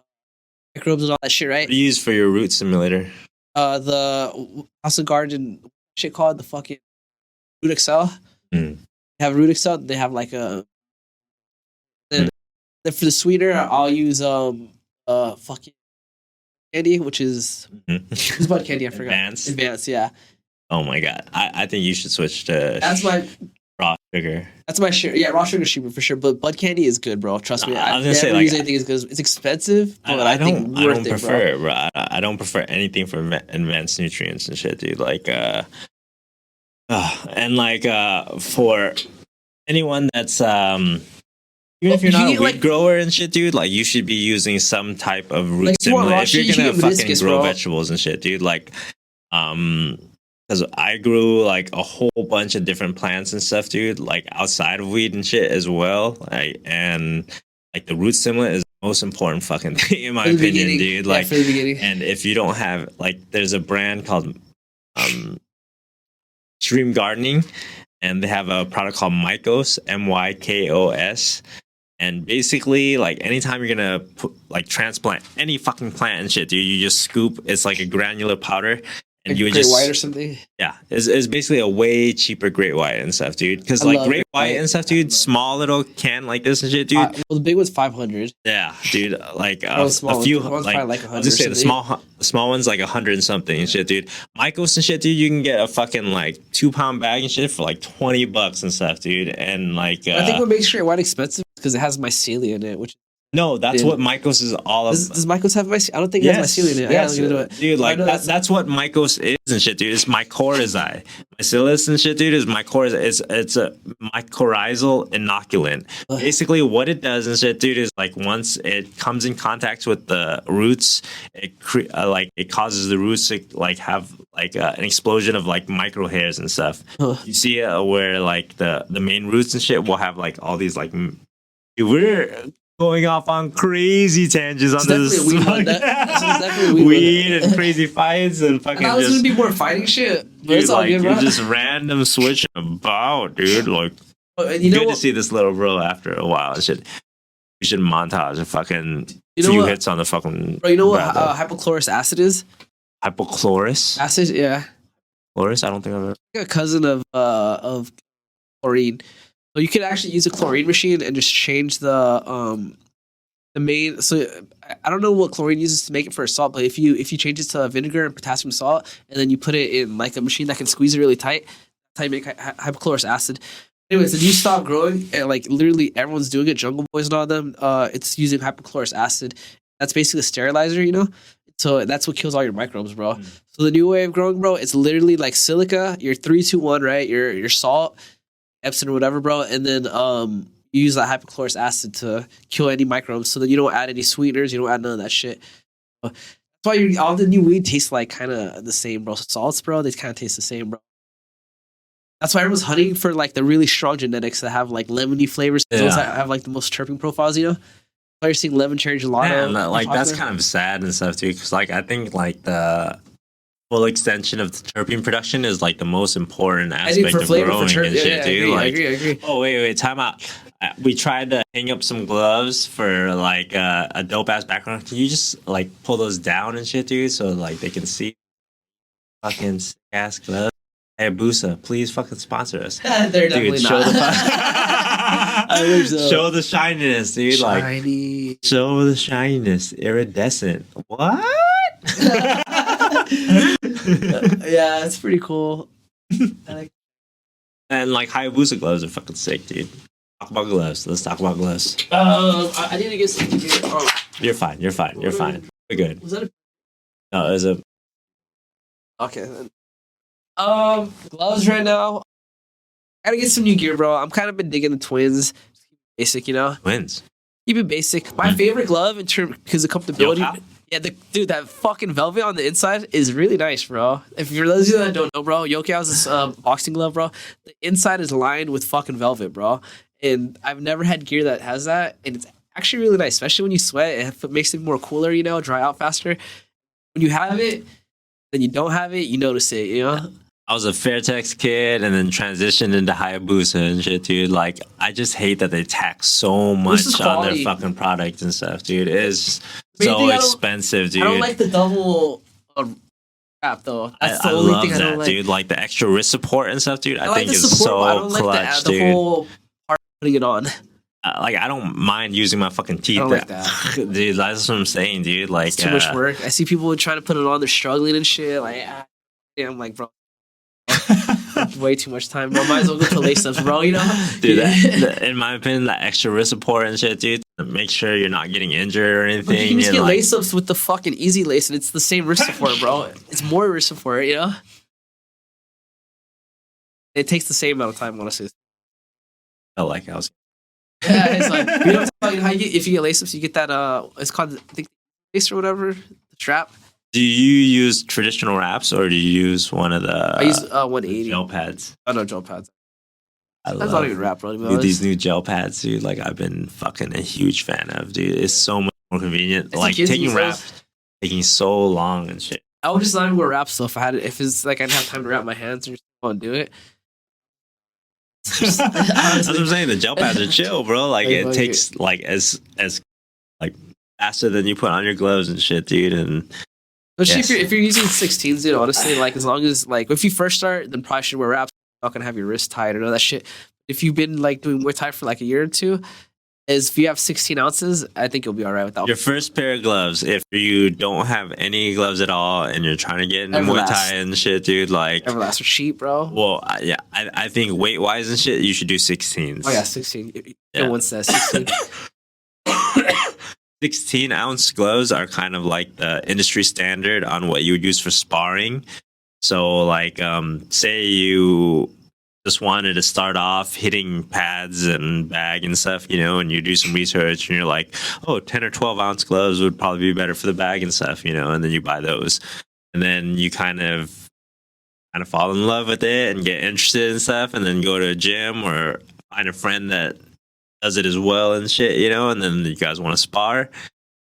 microbes and all that shit, right? What do you use for your root simulator? The House of Garden shit called the fucking Root Excel. Mm. They have Root Excel. They have like a. Then for the sweetener, I'll use fucking candy, which is who's Bud Candy? I forgot. Advanced, yeah. Oh my god, I think you should switch to. That's my raw sugar. That's my share. Yeah, raw sugar is cheaper for sure, but Bud Candy is good, bro. Trust me. I was gonna never say, like, use anything as good. It's expensive, but I don't prefer it, bro. I don't prefer anything for advanced nutrients and shit, dude. Like, and like, for anyone that's even if you're not a weed grower and shit, dude, like you should be using some type of root stimulator if you're gonna fucking grow vegetables and shit, dude. Like, because I grew like a whole bunch of different plants and stuff, dude, like outside of weed and shit as well. And like the root stimulant is the most important fucking thing in my opinion, dude. Like, and if you don't have, like, there's a brand called Stream Gardening, and they have a product called Mykos, Mykos. And basically, like, anytime you're gonna transplant any fucking plant and shit, dude, you just scoop. It's like a granular powder, and like you would Great just White or something. Yeah, it's basically a way cheaper Great White and stuff, dude. Because like Great White and stuff, dude, small little can like this and shit, dude. Well, the big one's 500. Yeah, dude. Like a few, like I'll just say the small one's like 100 and something and shit, dude. Mykos and shit, dude. You can get a fucking like 2-pound bag and shit for like $20 and stuff, dude. And like, I think what makes Great White expensive is because it has mycelium in it, which. No, that's what Mykos is all about. Does Mykos have mycelium? I don't think it has mycelium in it. Yes, dude, like that's what Mykos is and shit, dude. It's mycorrhizae. Mycelium and shit, dude, is mycorrhizae. It's a mycorrhizal inoculant. Basically, what it does and shit, dude, is like once it comes in contact with the roots, it causes the roots to like have like an explosion of like micro hairs and stuff. You see where like the main roots and shit will have like all these like. We're going off on crazy tangents on this. Weed and crazy fights and fucking. I was gonna be more fighting shit, but dude, it's all like, good, bro. You're just random switching about, dude. Like, you know good what? to see this little bro after a while. We should montage a fucking few hits on the fucking. Bro, you know what hypochlorous acid is? Hypochlorous acid, yeah. Chlorous? I don't think I've ever. Like a cousin of chlorine. So you could actually use a chlorine machine and just change the main. So I don't know what chlorine uses to make it for a salt, but if you change it to vinegar and potassium salt, and then you put it in like a machine that can squeeze it really tight, that's how you make hypochlorous acid. Anyways, if you stop growing, and like literally everyone's doing it, Jungle Boys and all of them, it's using hypochlorous acid. That's basically a sterilizer, you know. So that's what kills all your microbes, bro. So the new way of growing, bro, it's literally like silica, your 3-2-1, right? Your salt. Epsom or whatever, bro, and then you use that hypochlorous acid to kill any microbes, so that you don't add any sweeteners, you don't add none of that shit. That's why all the new weed tastes like kind of the same, bro. Salts, bro, they kind of taste the same, bro. That's why everyone's hunting for like the really strong genetics that have like lemony flavors. Yeah. Those that have like the most terpene profiles, you know. That's why you're seeing lemon cherry gelato. Yeah, like that's kind of sad and stuff too, because like I think like the full extension of the terpene production is like the most important aspect of growing and shit, dude. I agree. Oh wait, time out. We tried to hang up some gloves for like a dope ass background. Can you just like pull those down and shit, dude, so like they can see fucking sick ass gloves? Hey, Busa, please fucking sponsor us. They're definitely show not. Show the shininess, dude. Shiny. Like, show the shininess. Iridescent. What? Yeah, it's pretty cool. And like Hayabusa gloves are fucking sick, dude. Talk about gloves. Let's talk about gloves. I need to get some. You're fine. We're good. Was that a? No, it was a. Okay then. Gloves right now. I gotta get some new gear, bro. I'm kind of been digging the twins. Basic, you know. Twins. Keep it basic. My favorite glove in terms because of comfortability. Yoka? Yeah, dude, that fucking velvet on the inside is really nice, bro. If for those of you that don't know, bro, Yoko's this boxing glove, bro. The inside is lined with fucking velvet, bro. And I've never had gear that has that, and it's actually really nice, especially when you sweat. It makes it more cooler, you know, dry out faster. When you have it, then you don't have it, you notice it, you know. I was a Fairtex kid and then transitioned into Hayabusa and shit, dude. Like, I just hate that they tax so much on their fucking product and stuff, dude. It's so expensive, dude. I don't like the double wrap, though. That's the only thing I don't like. Dude. Like, the extra wrist support and stuff, dude. I think it's so clutch, dude. The whole part putting it on. Like, I don't mind using my fucking teeth. I don't like that. Dude, that's what I'm saying, dude. Like, it's too much work. I see people trying to put it on, they're struggling and shit. Like, I'm like, bro. Way too much time, bro. Might as well go to lace-ups, bro. You know, dude. In my opinion, that extra wrist support and shit, dude. Make sure you're not getting injured or anything. You can just get lace-ups with the fucking easy lace, and it's the same wrist support, bro. It's more wrist support, you know. It takes the same amount of time, honestly. I like how. Yeah, it's like you know how you get, if you get lace-ups, you get that it's called I think lace or whatever, the strap. Do you use traditional wraps or do you use one of the? I use 180 gel pads. Oh no, gel pads. That's not even wrap, bro. Dude, these new gel pads, dude. Like I've been fucking a huge fan of, dude. It's so much more convenient. Like taking wraps, taking so long and shit. I would just not even wear wraps though if I had it. If it's like I didn't have time to wrap my hands or just want to do it. That's what I'm saying. The gel pads are chill, bro. Like it takes like as like faster than you put on your gloves and shit, dude. And especially if you're using 16s, dude, honestly, like as long as like if you first start, then probably should wear wraps. You're not gonna have your wrist tight or all that shit. If you've been like doing Muay Thai for like a year or two, is if you have 16 ounces, I think you'll be all right with that. Your first pair of gloves, if you don't have any gloves at all and you're trying to get into Muay Thai and shit, dude, like Everlast are cheap, bro. Well, yeah, I think weight wise and shit, you should do 16s. Oh yeah, 16. No one says 16. 16-ounce gloves are kind of like the industry standard on what you would use for sparring. So, like, say you just wanted to start off hitting pads and bag and stuff, you know, and you do some research and you're like, oh, 10 or 12-ounce gloves would probably be better for the bag and stuff, you know, and then you buy those. And then you kind of fall in love with it and get interested in stuff and then go to a gym or find a friend that does it as well and shit, you know, and then you guys want to spar.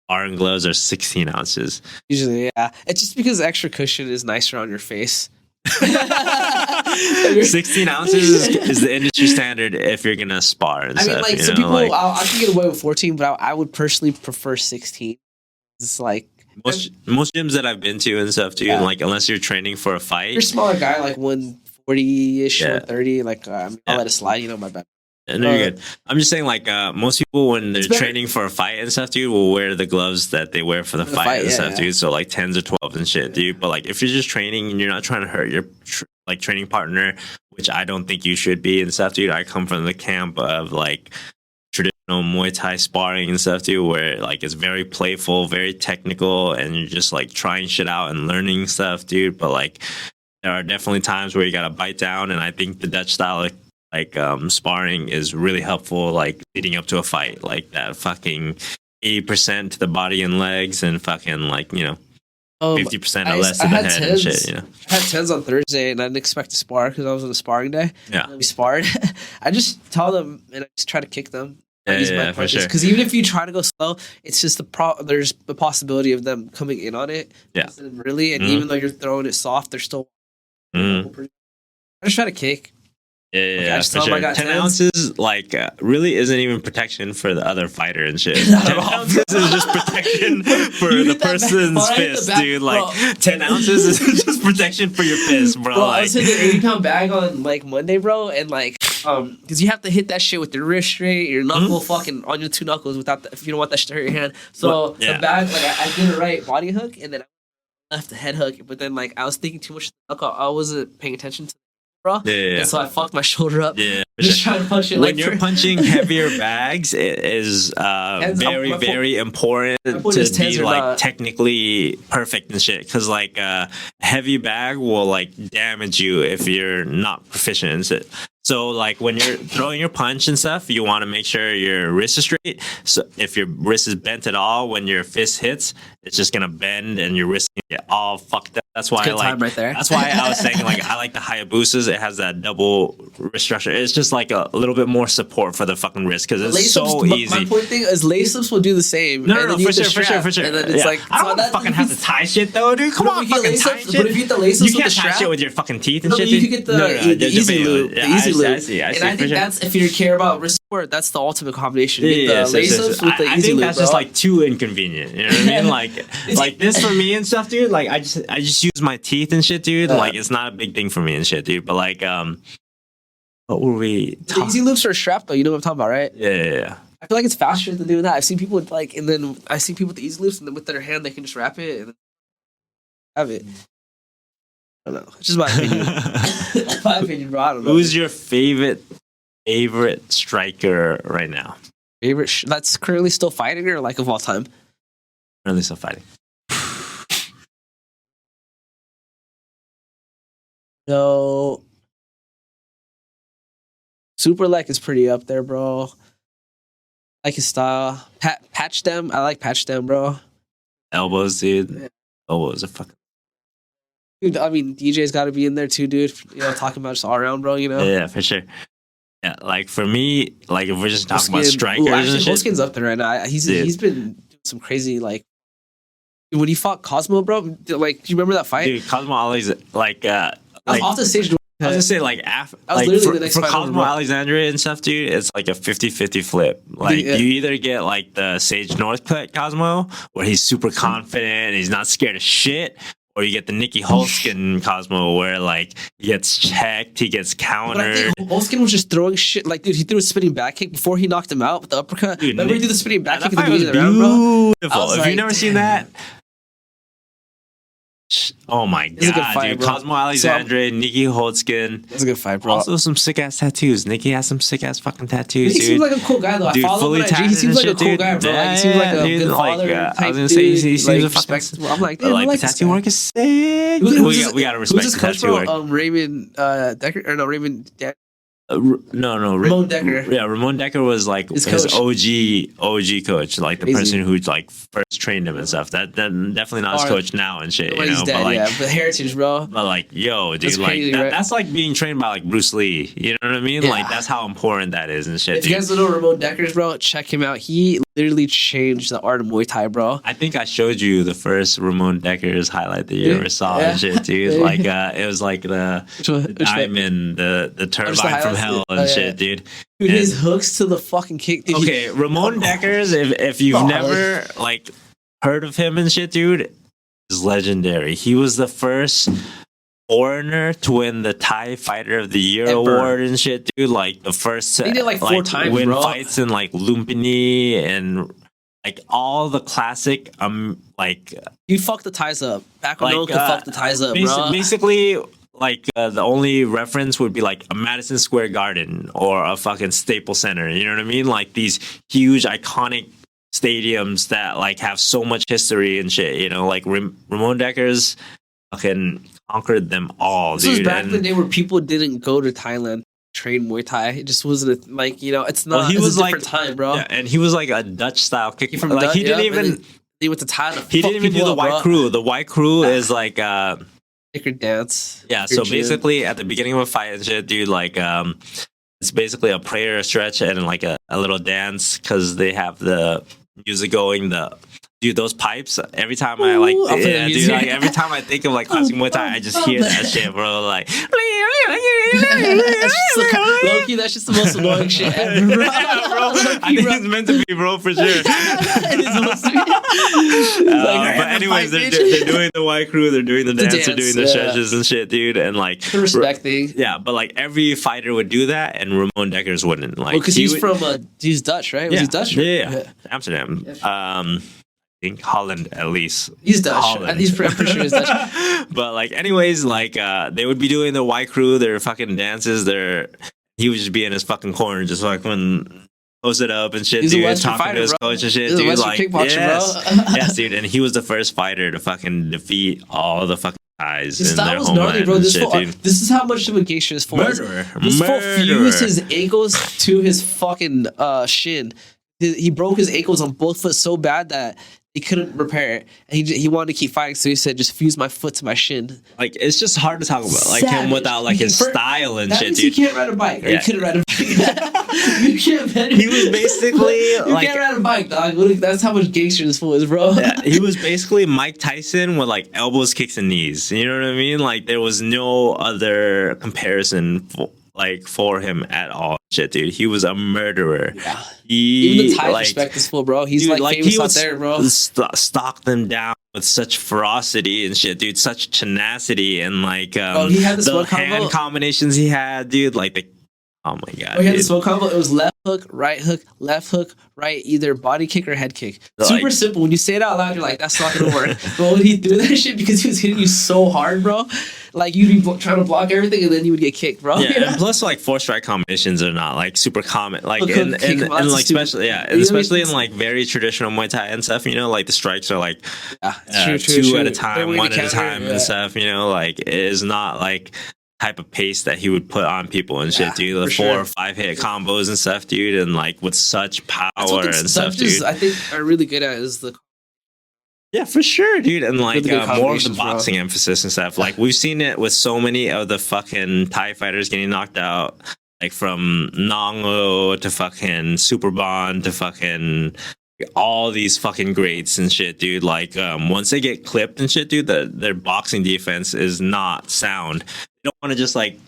Sparring gloves are 16 ounces. Usually, yeah. It's just because extra cushion is nicer on your face. 16 ounces is the industry standard if you're going to spar and stuff. Like, some people, like, I can get away with 14, but I would personally prefer 16. It's like... Most gyms that I've been to and stuff, too, like, unless you're training for a fight. You're a smaller guy, like 140-ish, 130, like, I'll let it slide, you know, my bad. No, you're good. I'm just saying, like, most people, when they're training for a fight and stuff, dude, will wear the gloves that they wear for the fight and stuff, dude. So, like, 10s or 12s and shit, dude. But, like, if you're just training and you're not trying to hurt your, training partner, which I don't think you should be and stuff, dude. I come from the camp of, like, traditional Muay Thai sparring and stuff, dude, where, like, it's very playful, very technical, and you're just, like, trying shit out and learning stuff, dude. But, like, there are definitely times where you gotta bite down, and I think the Dutch style, like sparring is really helpful, like leading up to a fight, like that fucking 80% to the body and legs and fucking, like, you know, 50% or less to the head and shit, you know. I had 10s on Thursday and I didn't expect to spar because I was on a sparring day. Yeah. We sparred. I just tell them and I just try to kick them. Yeah, for sure. Because even if you try to go slow, it's just there's the possibility of them coming in on it. Yeah. Really, and even though you're throwing it soft, they're still... I just try to kick. Yeah, for sure. 10 ounces, like, really isn't even protection for the other fighter and shit. 10 ounces is just protection for the person's fist, dude. Like, 10 ounces is just protection for your fist, bro. Like, I was hitting an 80-pound bag on, like, Monday, bro, and, like, because you have to hit that shit with your wrist straight, your knuckle fucking on your two knuckles without if you don't want that shit to hurt your hand. So, the bag, like, I did it right body hook, and then I left the head hook, but then, like, I was thinking too much of the knuckle. I wasn't paying attention to bro. And so I fucked my shoulder up. Yeah. Just trying to punch it. When you're punching heavier bags, it is very, very important to be like technically perfect and shit. Because like a heavy bag will like damage you if you're not proficient in it. So like when you're throwing your punch and stuff, you want to make sure your wrist is straight. So if your wrist is bent at all, when your fist hits, it's just gonna bend and your wrist can get all fucked up That's why good I like. time right there. That's why I was saying like I like the Hayabusas. It has that double wrist structure. It's just like a little bit more support for the fucking wrist because it's so easy. My point thing is lace-ups will do the same. No, for sure. And then it's like I don't want to fucking have to tie shit though, dude. Come on, fucking tie shit. But if you get the lace-ups you with can't the tie strap, shit with your fucking teeth and shit. You can get the easy loop. Yeah, The easy loop. I see. And I think that's if you care about wrist support, that's the ultimate combination. Get the lace-ups with the easy loop. I think that's just like too inconvenient. You know what I mean? Like this for me and stuff, dude. Like I just use my teeth and shit, dude. Like it's not a big thing for me and shit, dude. But like what were we? The easy loops are strapped though. You know what I'm talking about, right? Yeah. I feel like it's faster than doing that. I've seen people with and then I see people with the easy loops, and then with their hand they can just wrap it and have it. I don't know. It's just my opinion. My opinion, bro. I don't know. Who's your favorite striker right now? Favorite that's currently still fighting or like of all time? Currently still fighting. No. Super Lek is pretty up there, bro. I like his style. Patch them. I like Patch them, bro. Elbows, dude. Yeah. Elbows are fucking. Dude, I mean, DJ's got to be in there too, dude. You know, talking about just all around, bro. You know. Yeah, for sure. Yeah, like for me, like if we're just talking about strikers and shit. Volskin's up there right now. He's been doing some crazy when he fought Cosmo, bro. Like, do you remember that fight? Dude, Cosmo Ali's like off the stage. I was gonna say like for Cosmo Alexandria and stuff, dude, it's like a 50-50 flip. Like you either get like the Sage North cut Cosmo, where he's super confident and he's not scared of shit, or you get the Nikki Holskin Cosmo, where like he gets checked, he gets countered. Holskin was just throwing shit. Like, dude, he threw a spinning back kick before he knocked him out with the uppercut. Dude, remember he did the spinning back kick at the beginning of the round, bro? Beautiful. If you've never seen that. Oh my god, fight, dude! Bro. Cosmo Alexandre, Nikki Holskin. That's a good fight, bro. Also, some sick ass tattoos. Nikki has some sick ass fucking tattoos. He seems like a cool guy, though. Dude, I follow him on IG. He seems like a cool guy, bro. Like, he seems like a good father. I was gonna say he seems respectable. I'm like, damn, like the tattoo work is sick. We gotta respect the tattoo work. Raymond Decker or no Raymond. No, Ramon Decker. Yeah, Ramon Decker was like his OG coach, like the person who like first trained him and stuff. That definitely not his coach now and shit. You know, dead, but heritage, bro. But like, yo, dude, that's crazy, right? That's like being trained by like Bruce Lee. You know what I mean? Yeah. Like that's how important that is and shit. If you guys don't know Ramon Deckers, bro, check him out. He literally changed the art of Muay Thai, bro. I think I showed you the first Ramon Deckers highlight that you ever saw and shit, dude. Like it was like the diamond, the turbine from hell and shit, dude. Dude, his hooks to the fucking kick. Dude, okay, Ramon Deckers, if you've never like heard of him and shit, dude, is legendary. He was the first foreigner to win the Thai Fighter of the Year award and shit, dude. Like the first he did like 4 times, win bro. Fights in like Lumpini and like all the classic like you fucked the ties up. Back when no one could fuck the ties up, bro. Basically, like the only reference would be like a Madison Square Garden or a fucking Staples Center. You know what I mean? Like these huge iconic stadiums that like have so much history and shit. You know, like Ramon Deckers fucking conquered them all. This was back in the day where people didn't go to Thailand to train Muay Thai. It just wasn't it's not. Well, he was a different time, bro. Yeah, and he was like a Dutch style kick. Like he didn't even. He went to Thailand. He didn't even do the white crew. The white crew is like sacred dance. Yeah, so basically at the beginning of a fight and shit, dude, like it's basically a prayer stretch and like a little dance because they have the music going. Dude, those pipes. Every time I like, dude, like every time I think of like classic Muay Thai, I just hear that shit, bro. Like, low-key, that's just the most annoying shit ever, bro. Yeah, bro. I think it's meant to be, bro, for sure. It is supposed to be. But anyways, they're doing the white crew, they're doing the dance, they're doing the stretches and shit, dude, and like the respect thing. Yeah, but like every fighter would do that, and Ramon Deckers wouldn't. Like, because he's Dutch, right? Was he Dutch? Yeah, Amsterdam. I think Holland at least. He's Dutch. He's pretty sure he's Dutch. But like, anyways, like they would be doing the white crew, their fucking dances. He would just be in his fucking corner, just fucking posted up and shit, dude, talking to his coach and shit, dude. Like, yes, dude. And he was the first fighter to fucking defeat all the fucking guys. His style was gnarly, bro. This is how much of a geisha this fool was. This fool fused his ankles to his fucking shin. He broke his ankles on both foot so bad that He couldn't repair it. And he wanted to keep fighting, so he said, "Just fuse my foot to my shin." Like, it's just hard to talk about like him without like his style and that shit, means dude. He can't ride a bike. Or He couldn't ride a bike. You can't. He was basically you like, can't ride a bike, dog. That's how much gangster this fool is, bro. yeah, he was basically Mike Tyson with like elbows, kicks, and knees. You know what I mean? Like, there was no other comparison for him at all. Shit, dude, he was a murderer. Yeah. He, Even the Thai like, respect this fool, bro. He's dude, like famous out there, bro. Stalk them down with such ferocity and shit, dude. Such tenacity and like he had this the one hand combo. combinations he had, dude. Like oh my god. He had this one combo. It was left hook, left hook, right, either body kick or head kick. Super simple. When you say it out loud, you're like, that's not gonna work. But when he threw that shit, because he was hitting you so hard, bro, like you'd be trying to block everything, and then you would get kicked, bro. Yeah, and plus like 4-strike combinations are not like super common, like and like especially in like very traditional Muay Thai and stuff. You know, like the strikes are like two at a time, one at a time, and stuff. You know, like it is not like type of pace that he would put on people and shit, dude. The 4 or 5 hit combos and stuff, dude, and like with such power and stuff, dude. I think are really good at is the. Yeah, for sure, dude. And like more of the boxing bro. emphasis and stuff. Like we've seen it with so many of the fucking Thai fighters getting knocked out. Like from Nongo to fucking Super Bond to fucking all these fucking greats and shit, dude. Like once they get clipped and shit, dude, their boxing defense is not sound. They don't want to just like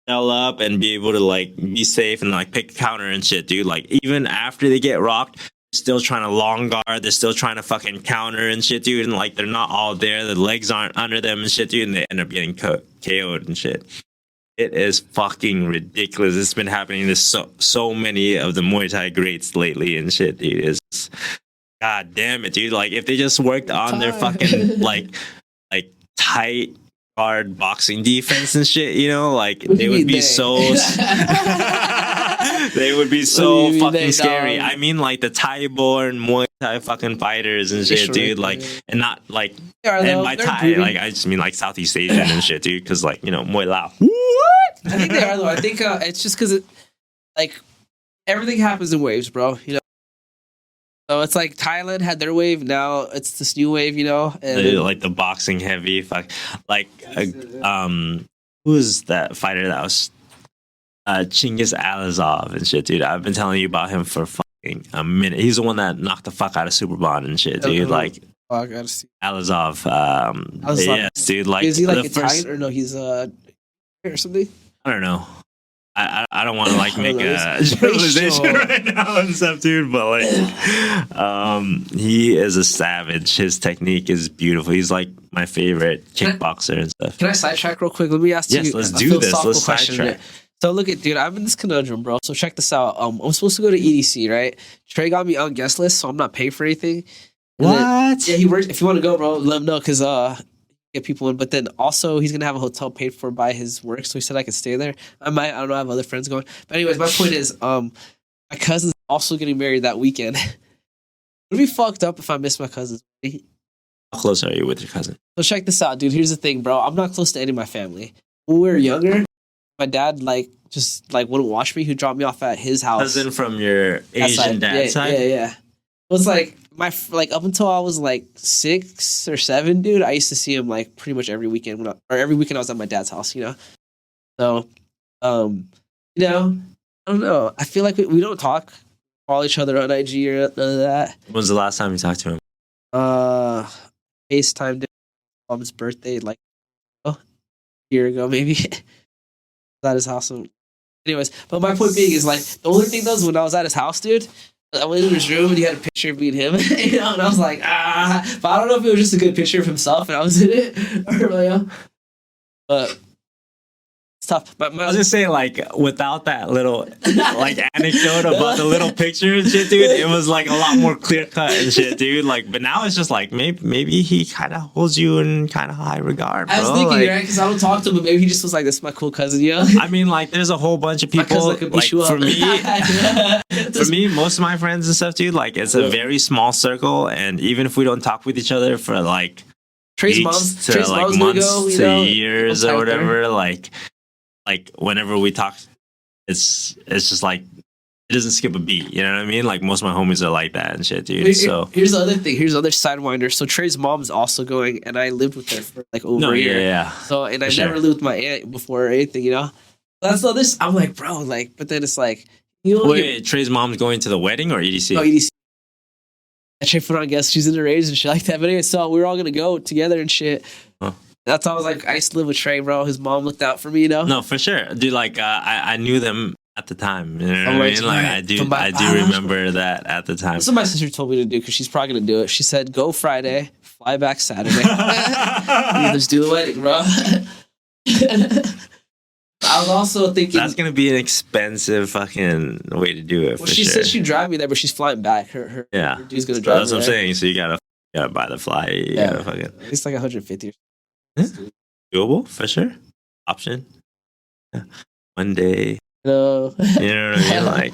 sell up and be able to like be safe and like pick a counter and shit, dude. Like even after they get rocked, still trying to long guard, they're still trying to fucking counter and shit, dude, and like they're not all there, the legs aren't under them and shit, dude, and they end up getting KO'd and shit. It is fucking ridiculous. It's been happening to so many of the Muay Thai greats lately and shit, dude. It's god damn it, dude. Like if they just worked on their fucking like tight guard boxing defense and shit, you know, like they would be so they would be so fucking scary. I mean, like the Thai-born Muay Thai fucking fighters and shit, dude. Like, and not like, and by Thai, like I just mean like Southeast Asian and shit, dude. Because like, you know, Muay Lao. What? I think they are though. I think it's just because like everything happens in waves, bro. You know. So it's like Thailand had their wave, now it's this new wave, you know. And like the boxing heavy, like who's that fighter that was Chinggis Alizov and shit, dude. I've been telling you about him for fucking a minute. He's the one that knocked the fuck out of Superbond and shit, dude. Like I gotta see. Alizov. Yes, dude. Like, is he like Italian or no? He's or something. I don't know. I don't want to like make a generalization right now and stuff, dude. But like, he is a savage. His technique is beautiful. He's like my favorite kickboxer and stuff. Can I sidetrack real quick? Let me ask you. Yes, let's do this. Let's sidetrack. So look at, dude, I'm in this conundrum, bro. So check this out. I'm supposed to go to EDC, right? Trey got me on guest list, so I'm not paid for anything. What? Yeah, he works. If you want to go, bro, let him know because get people in. But then also he's gonna have a hotel paid for by his work, so he said I could stay there. I don't know. I have other friends going. But anyways, my point is, my cousin's also getting married that weekend. Would it be fucked up if I missed my cousin's wedding? How close are you with your cousin? So check this out, dude. Here's the thing, bro. I'm not close to any of my family. When we were younger, my dad just wouldn't watch me. He'd drop me off at his house. Cousin from your Asian dad side? Yeah. It was like up until I was like 6 or 7, dude. I used to see him like pretty much every weekend every weekend I was at my dad's house, you know. So, you know, I don't know. I feel like we don't talk, call each other on IG or none of that. When was the last time you talked to him? FaceTime on his birthday, like a year ago, maybe. That is awesome. Anyways, but my point being is like the only thing though is when I was at his house, dude. I went in his room and he had a picture of me and him, you know, and I was like, but I don't know if it was just a good picture of himself and I was in it, or but it's tough. But I was just saying, like, without that little like anecdote about the little picture and shit, dude, it was like a lot more clear cut and shit, dude. Like, but now it's just like maybe he kind of holds you in kind of high regard, bro. I was thinking, right, because I don't talk to him, but maybe he just was like, "This is my cool cousin," yeah. I mean, like, there's a whole bunch of people. Like, for me, most of my friends and stuff, dude, like, it's a very small circle, and even if we don't talk with each other for like Trey's weeks to like months to years or whatever, like whenever we talk, it's just like it doesn't skip a beat. You know what I mean? Like most of my homies are like that and shit, dude. So here's the other thing. Here's the other sidewinder. So Trey's mom is also going, and I lived with her for like over a year. Yeah. So and I never lived with my aunt before or anything, you know. That's the other. I'm like, bro, like, but then it's like, you know, wait, Trey's mom's going to the wedding or EDC? No, EDC. And Trey put on guests. She's in the raves and shit like that. But anyway, so we were all gonna go together and shit. Huh. That's how I was like, I used to live with Trey, bro. His mom looked out for me, you know. No, for sure, dude. Like, I knew them at the time. You know what I mean? Like, I do remember that at the time. That's what my sister told me to do because she's probably gonna do it. She said, "Go Friday, fly back Saturday. Let's do the wedding, bro." I was also thinking that's gonna be an expensive fucking way to do it. Well, she said she'd drive me there, but she's flying back. Her dude's gonna drive. That's what I'm saying. So you gotta buy the fly. You gotta fucking. It's like 150. Doable for sure. Option. Yeah. One day. No. You know what I mean? Like,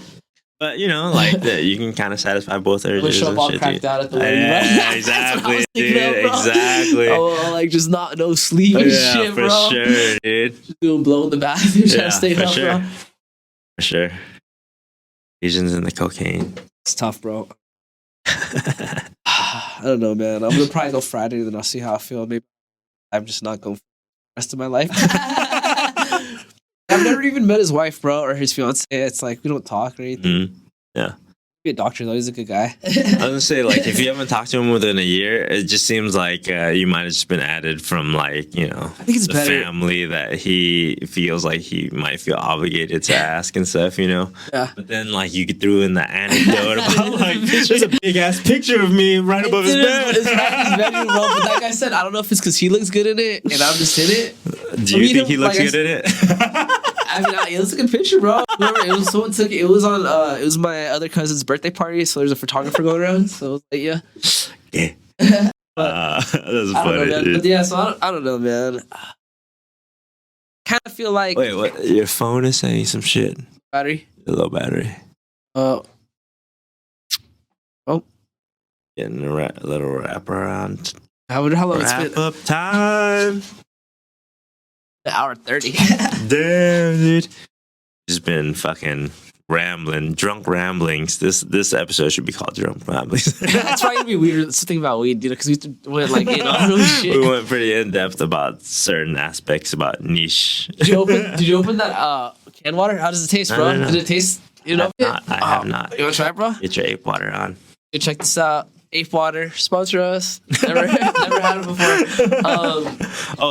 but you know, like you can kind of satisfy both urges. Show up all cracked out at the wedding. Yeah, exactly, dude. Exactly. Oh, like just no sleep and shit, bro. For sure, dude. Just doing blow in the bathroom, trying to stay up, bro. For sure. Asians and the cocaine. It's tough, bro. I don't know, man. I'm gonna probably go Friday, then I'll see how I feel. Maybe I'm just not going for the rest of my life. I've never even met his wife, bro, or his fiance. It's like we don't talk or anything. Yeah. Be a doctor though. He's a good guy. I was gonna say, like, if you haven't talked to him within a year, it just seems like you might have just been added from, like, you know, I think it's the better. family that he feels like he might feel obligated to ask and stuff, you know. Yeah. But then, like, you threw in the anecdote about like, there's a big ass picture of me right above his bed. It's right in his bedroom, bro. But that guy said, I don't know if it's because he looks good in it and I'm just in it. Do you think he looks good in it? I mean, it was a good picture, bro. Remember, it was someone took it. It was on. It was my other cousin's birthday party, so there's a photographer going around. So it was like, yeah. That's funny, know, but yeah, so I don't know, man. Kind of feel like. Wait, what? Your phone is saying some shit. Battery. A low battery. Oh. Getting a little wrap around. I wonder how long it's been. Wrap up time. An hour 30. Damn, dude. Just been fucking rambling, drunk ramblings. This episode should be called Drunk Ramblings. That's probably gonna be weird. Something about weed, you know, because we went like, you know, shit. We went pretty in depth about certain aspects about niche. Did you open that canned water? How does it taste, bro? No. Did it taste? You know, I have not. You wanna try it, bro? Get your ape water on. Hey, check this out. Ape Water, sponsor us. Never had it before.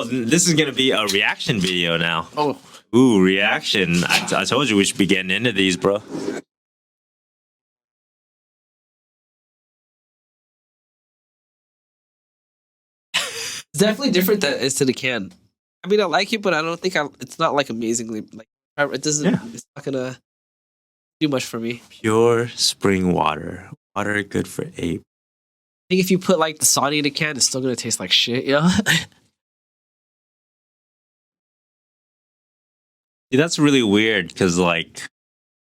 This is gonna be a reaction video now. Oh, ooh, reaction! I told you we should be getting into these, bro. it's definitely different than it's to the can. I mean, I like it, but I don't think it's not like amazingly like it doesn't. Yeah. It's not gonna do much for me. Pure spring water, water good for ape. I think if you put like the Sony in a can, it's still gonna taste like shit, you know? Yeah, that's really weird because, like,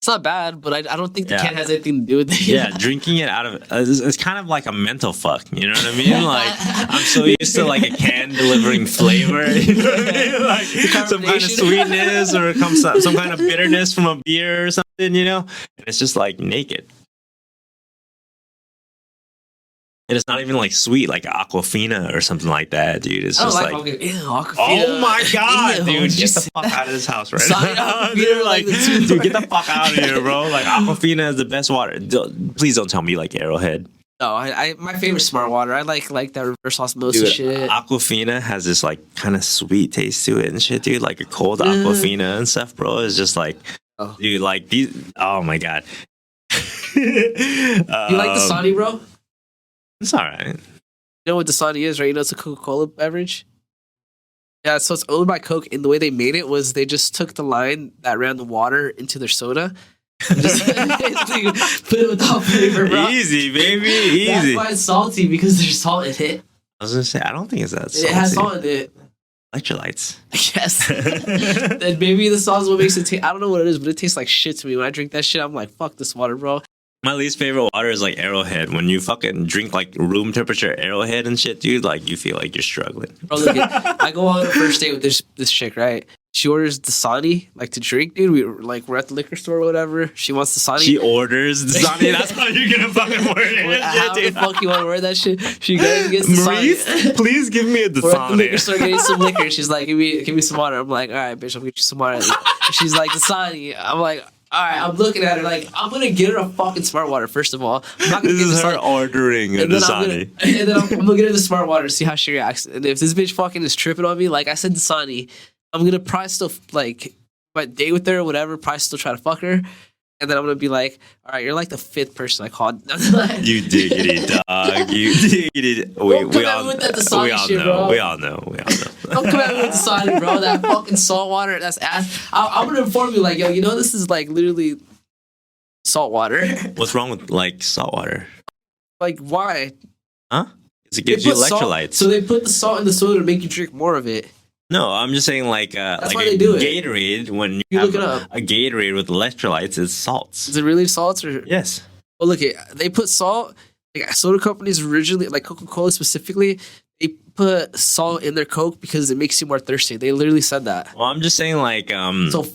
it's not bad, but I don't think the can has anything to do with it. Yeah, drinking it out of it's kind of like a mental fuck. You know what I mean? Like, I'm so used to like a can delivering flavor, you know what I mean? Like some kind of sweetness or some kind of bitterness from a beer or something, you know? And it's just like naked. And it's not even like sweet, like Aquafina or something like that, dude. It's just like Aquafina. Oh my god, dude! Get the fuck out of this house right now, dude! Like, dude, get the fuck out of here, bro! Like, Aquafina is the best water. Please don't tell me you like Arrowhead. No, I my favorite smart water. I like that reverse osmosis shit. Aquafina has this like kind of sweet taste to it and shit, dude. Like a cold Aquafina and stuff, bro. Is just like, dude, like these. Oh my god. You like the Dasani, bro? It's all right. You know what Dasani is, right? You know it's a Coca-Cola beverage. Yeah, so it's owned by Coke, and the way they made it was they just took the line that ran the water into their soda. Just put it without flavor, bro. Easy, baby, easy. That's why it's salty, because there's salt in it. I was gonna say, I don't think it's that salty. It has salt in it. Electrolytes. Yes. And maybe the salt is what makes it taste. I don't know what it is, but it tastes like shit to me. When I drink that shit, I'm like, fuck this water, bro. My least favorite water is like Arrowhead. When you fucking drink like room temperature Arrowhead and shit, dude, like you feel like you're struggling. Bro, look, I go on a first date with this chick, right? She orders Dasani, like to drink, dude. We're at the liquor store or whatever. She wants Dasani. She orders Dasani. That's how you're gonna fucking word it. How the fuck you want to word that shit? She goes and gets Dasani. Maurice, please give me a Dasani. We're at the liquor store getting some liquor. She's like, give me some water. I'm like, all right, bitch, I'll get you some water. She's like, Dasani. I'm like, all right. I'm looking at her like, I'm gonna get her a fucking smart water. First of all, I'm not gonna This get is her Dasani. ordering a Dasani. And then I'm gonna get her the smart water to see how she reacts. And if this bitch fucking is tripping on me, like I said, Dasani, I'm gonna probably still like my date with her or whatever. Probably still try to fuck her, and then I'm gonna be like, "All right, you're like the 5th person I called." You diggity dog. You diggity. We all know. We all know. Don't come at me with the Dasani, bro. That fucking salt water. That's ass. I'm gonna inform you, like, yo, you know this is like literally salt water. What's wrong with like salt water? Like, why? Huh? Because it gives you electrolytes. So they put the salt in the soda to make you drink more of it. No, I'm just saying like why they do it. Gatorade. When You have look it up. a Gatorade with electrolytes, it's salts. Is it really salts or? Yes. Well, look, they put salt. Like soda companies originally, like Coca-Cola specifically, they put salt in their Coke because it makes you more thirsty. They literally said that. Well, I'm just saying like So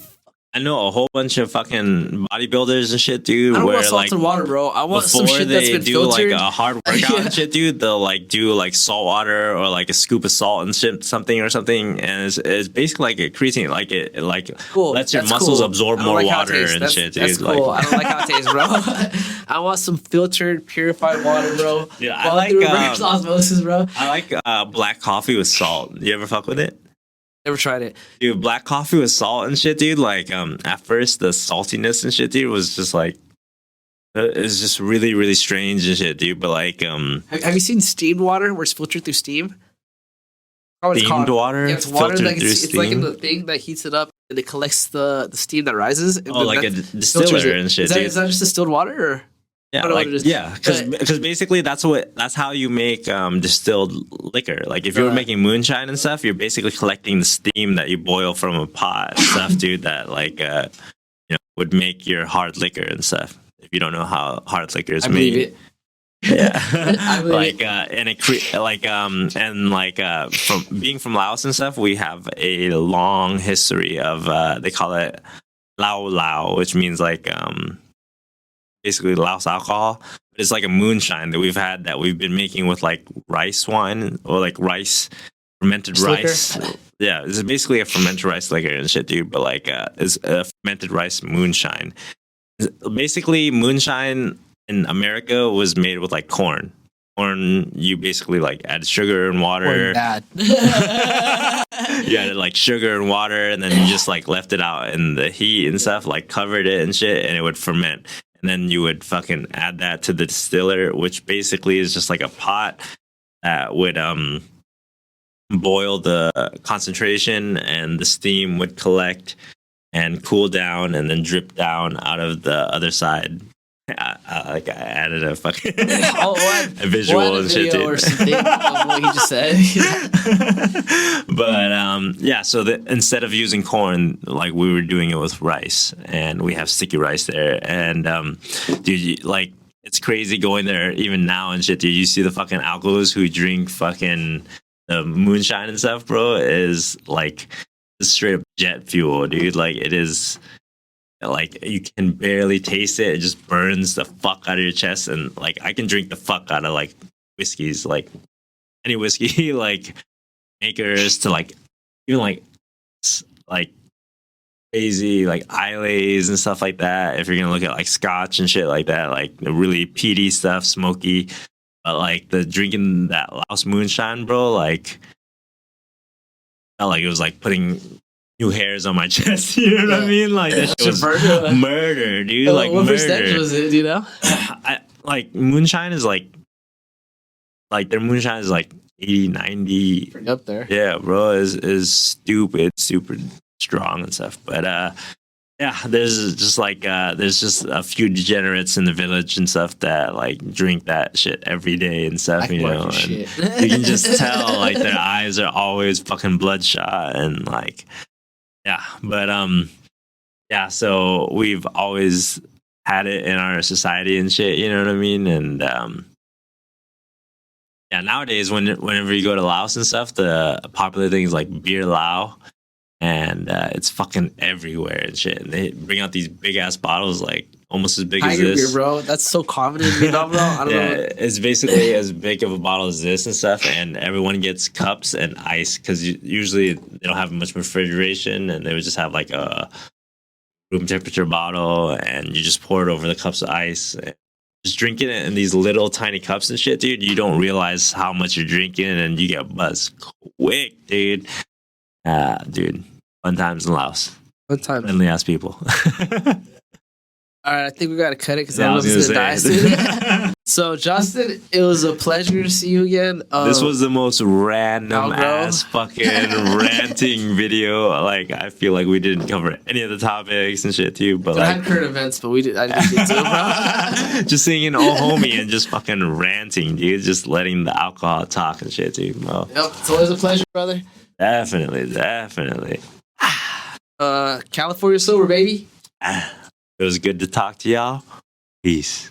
I know a whole bunch of fucking bodybuilders and shit, dude. I don't where want salt like and water, bro. I want some before shit that's they been do filtered. like a hard workout Yeah. and shit, dude, they'll like do like salt water or like a scoop of salt and shit, something, and it's basically like a creatine, like it like Cool. lets your That's muscles cool. absorb I don't more like how it water tastes. and That's, shit, dude. That's cool. Like, I don't like how it tastes, bro. I want some filtered, purified water, bro. yeah, I Fall like through reverse osmosis, bro. I like black coffee with salt. You ever fuck with it? Never tried it. Dude, black coffee with salt and shit, dude. Like, at first the saltiness and shit, dude, was just like, it's just really, really strange and shit, dude. But like, Have you seen steamed water where it's filtered through steam? Oh, it's steamed called. water, Yeah, it's water filtered like through it's like in steam. the thing that heats it up and it collects the steam that rises. And Oh, then like a that filters distiller it. and shit, Is that, dude. is that just distilled water or? Yeah, I don't know like what it is. yeah, But- because basically that's how you make distilled liquor. Like if you were Right. making moonshine and stuff, you're basically collecting the steam that you boil from a pot and stuff, dude. That like would make your hard liquor and stuff. If you don't know how hard liquor is I made, believe it. yeah, I believe like and it from being from Laos and stuff, we have a long history of they call it Laogrow, which means like basically Laos alcohol. It's like a moonshine that we've been making with like rice wine or like fermented rice. Yeah, it's basically a fermented rice liquor and shit, dude. But like, it's a fermented rice moonshine. Basically, moonshine in America was made with like corn. Corn, you basically like add sugar and water. Or bad. You added like sugar and water, and then you just like left it out in the heat and stuff, like covered it and shit, and it would ferment. And then you would fucking add that to the distiller, which basically is just like a pot that would boil the concentration, and the steam would collect and cool down and then drip down out of the other side. I added a fucking a visual and shit, dude. Or something of what he just said. But yeah, so instead of using corn, like we were doing it with rice, and we have sticky rice there. And dude, like it's crazy going there even now and shit. Dude, you see the fucking alcohols who drink fucking the moonshine and stuff, bro. Is like straight up jet fuel, dude. Like it is. Like you can barely taste it. It just burns the fuck out of your chest. And like I can drink the fuck out of like whiskeys, like any whiskey, like makers to like even like crazy like Islays and stuff like that. If you're gonna look at like scotch and shit like that, like the really peaty stuff, smoky. But like the drinking that Laos moonshine, bro, like felt like it was like putting new hairs on my chest. You know what I mean? Like that shit was murder, dude. Like what murder. percentage was it? Do you know? Like moonshine is like their moonshine is like 80, 90. Pretty up there. Yeah, bro, is stupid, super strong and stuff. But yeah, there's just a few degenerates in the village and stuff that like drink that shit every day and stuff, you know. And you can just tell like their eyes are always fucking bloodshot and like. Yeah, but yeah. So we've always had it in our society and shit. You know what I mean? And yeah, nowadays whenever you go to Laos and stuff, the popular thing is like beer Lao, and it's fucking everywhere and shit. And they bring out these big ass bottles, like almost as big as Tiger this. beer, bro. That's so common in Vietnam, bro. I don't Yeah, know. it's basically as big of a bottle as this and stuff, and everyone gets cups and ice because usually they don't have much refrigeration, and they would just have like a room temperature bottle, and you just pour it over the cups of ice. And just drinking it in these little tiny cups and shit, dude. You don't realize how much you're drinking, and you get buzzed quick, dude. Dude, fun times in Laos. What time? Friendly ass people. All right, I think we gotta cut it because Yeah, I I don't know was if gonna it's gonna die say. soon. So, Justin, it was a pleasure to see you again. This was the most random Laogrow. ass fucking ranting video. Like, I feel like we didn't cover any of the topics and shit too. But I like, had current events, but I didn't get to it, bro. just seeing an old homie and just fucking ranting, dude. Just letting the alcohol talk and shit, dude. Well, Yep, it's always a pleasure, brother. definitely. California sober, baby. It was good to talk to y'all. Peace.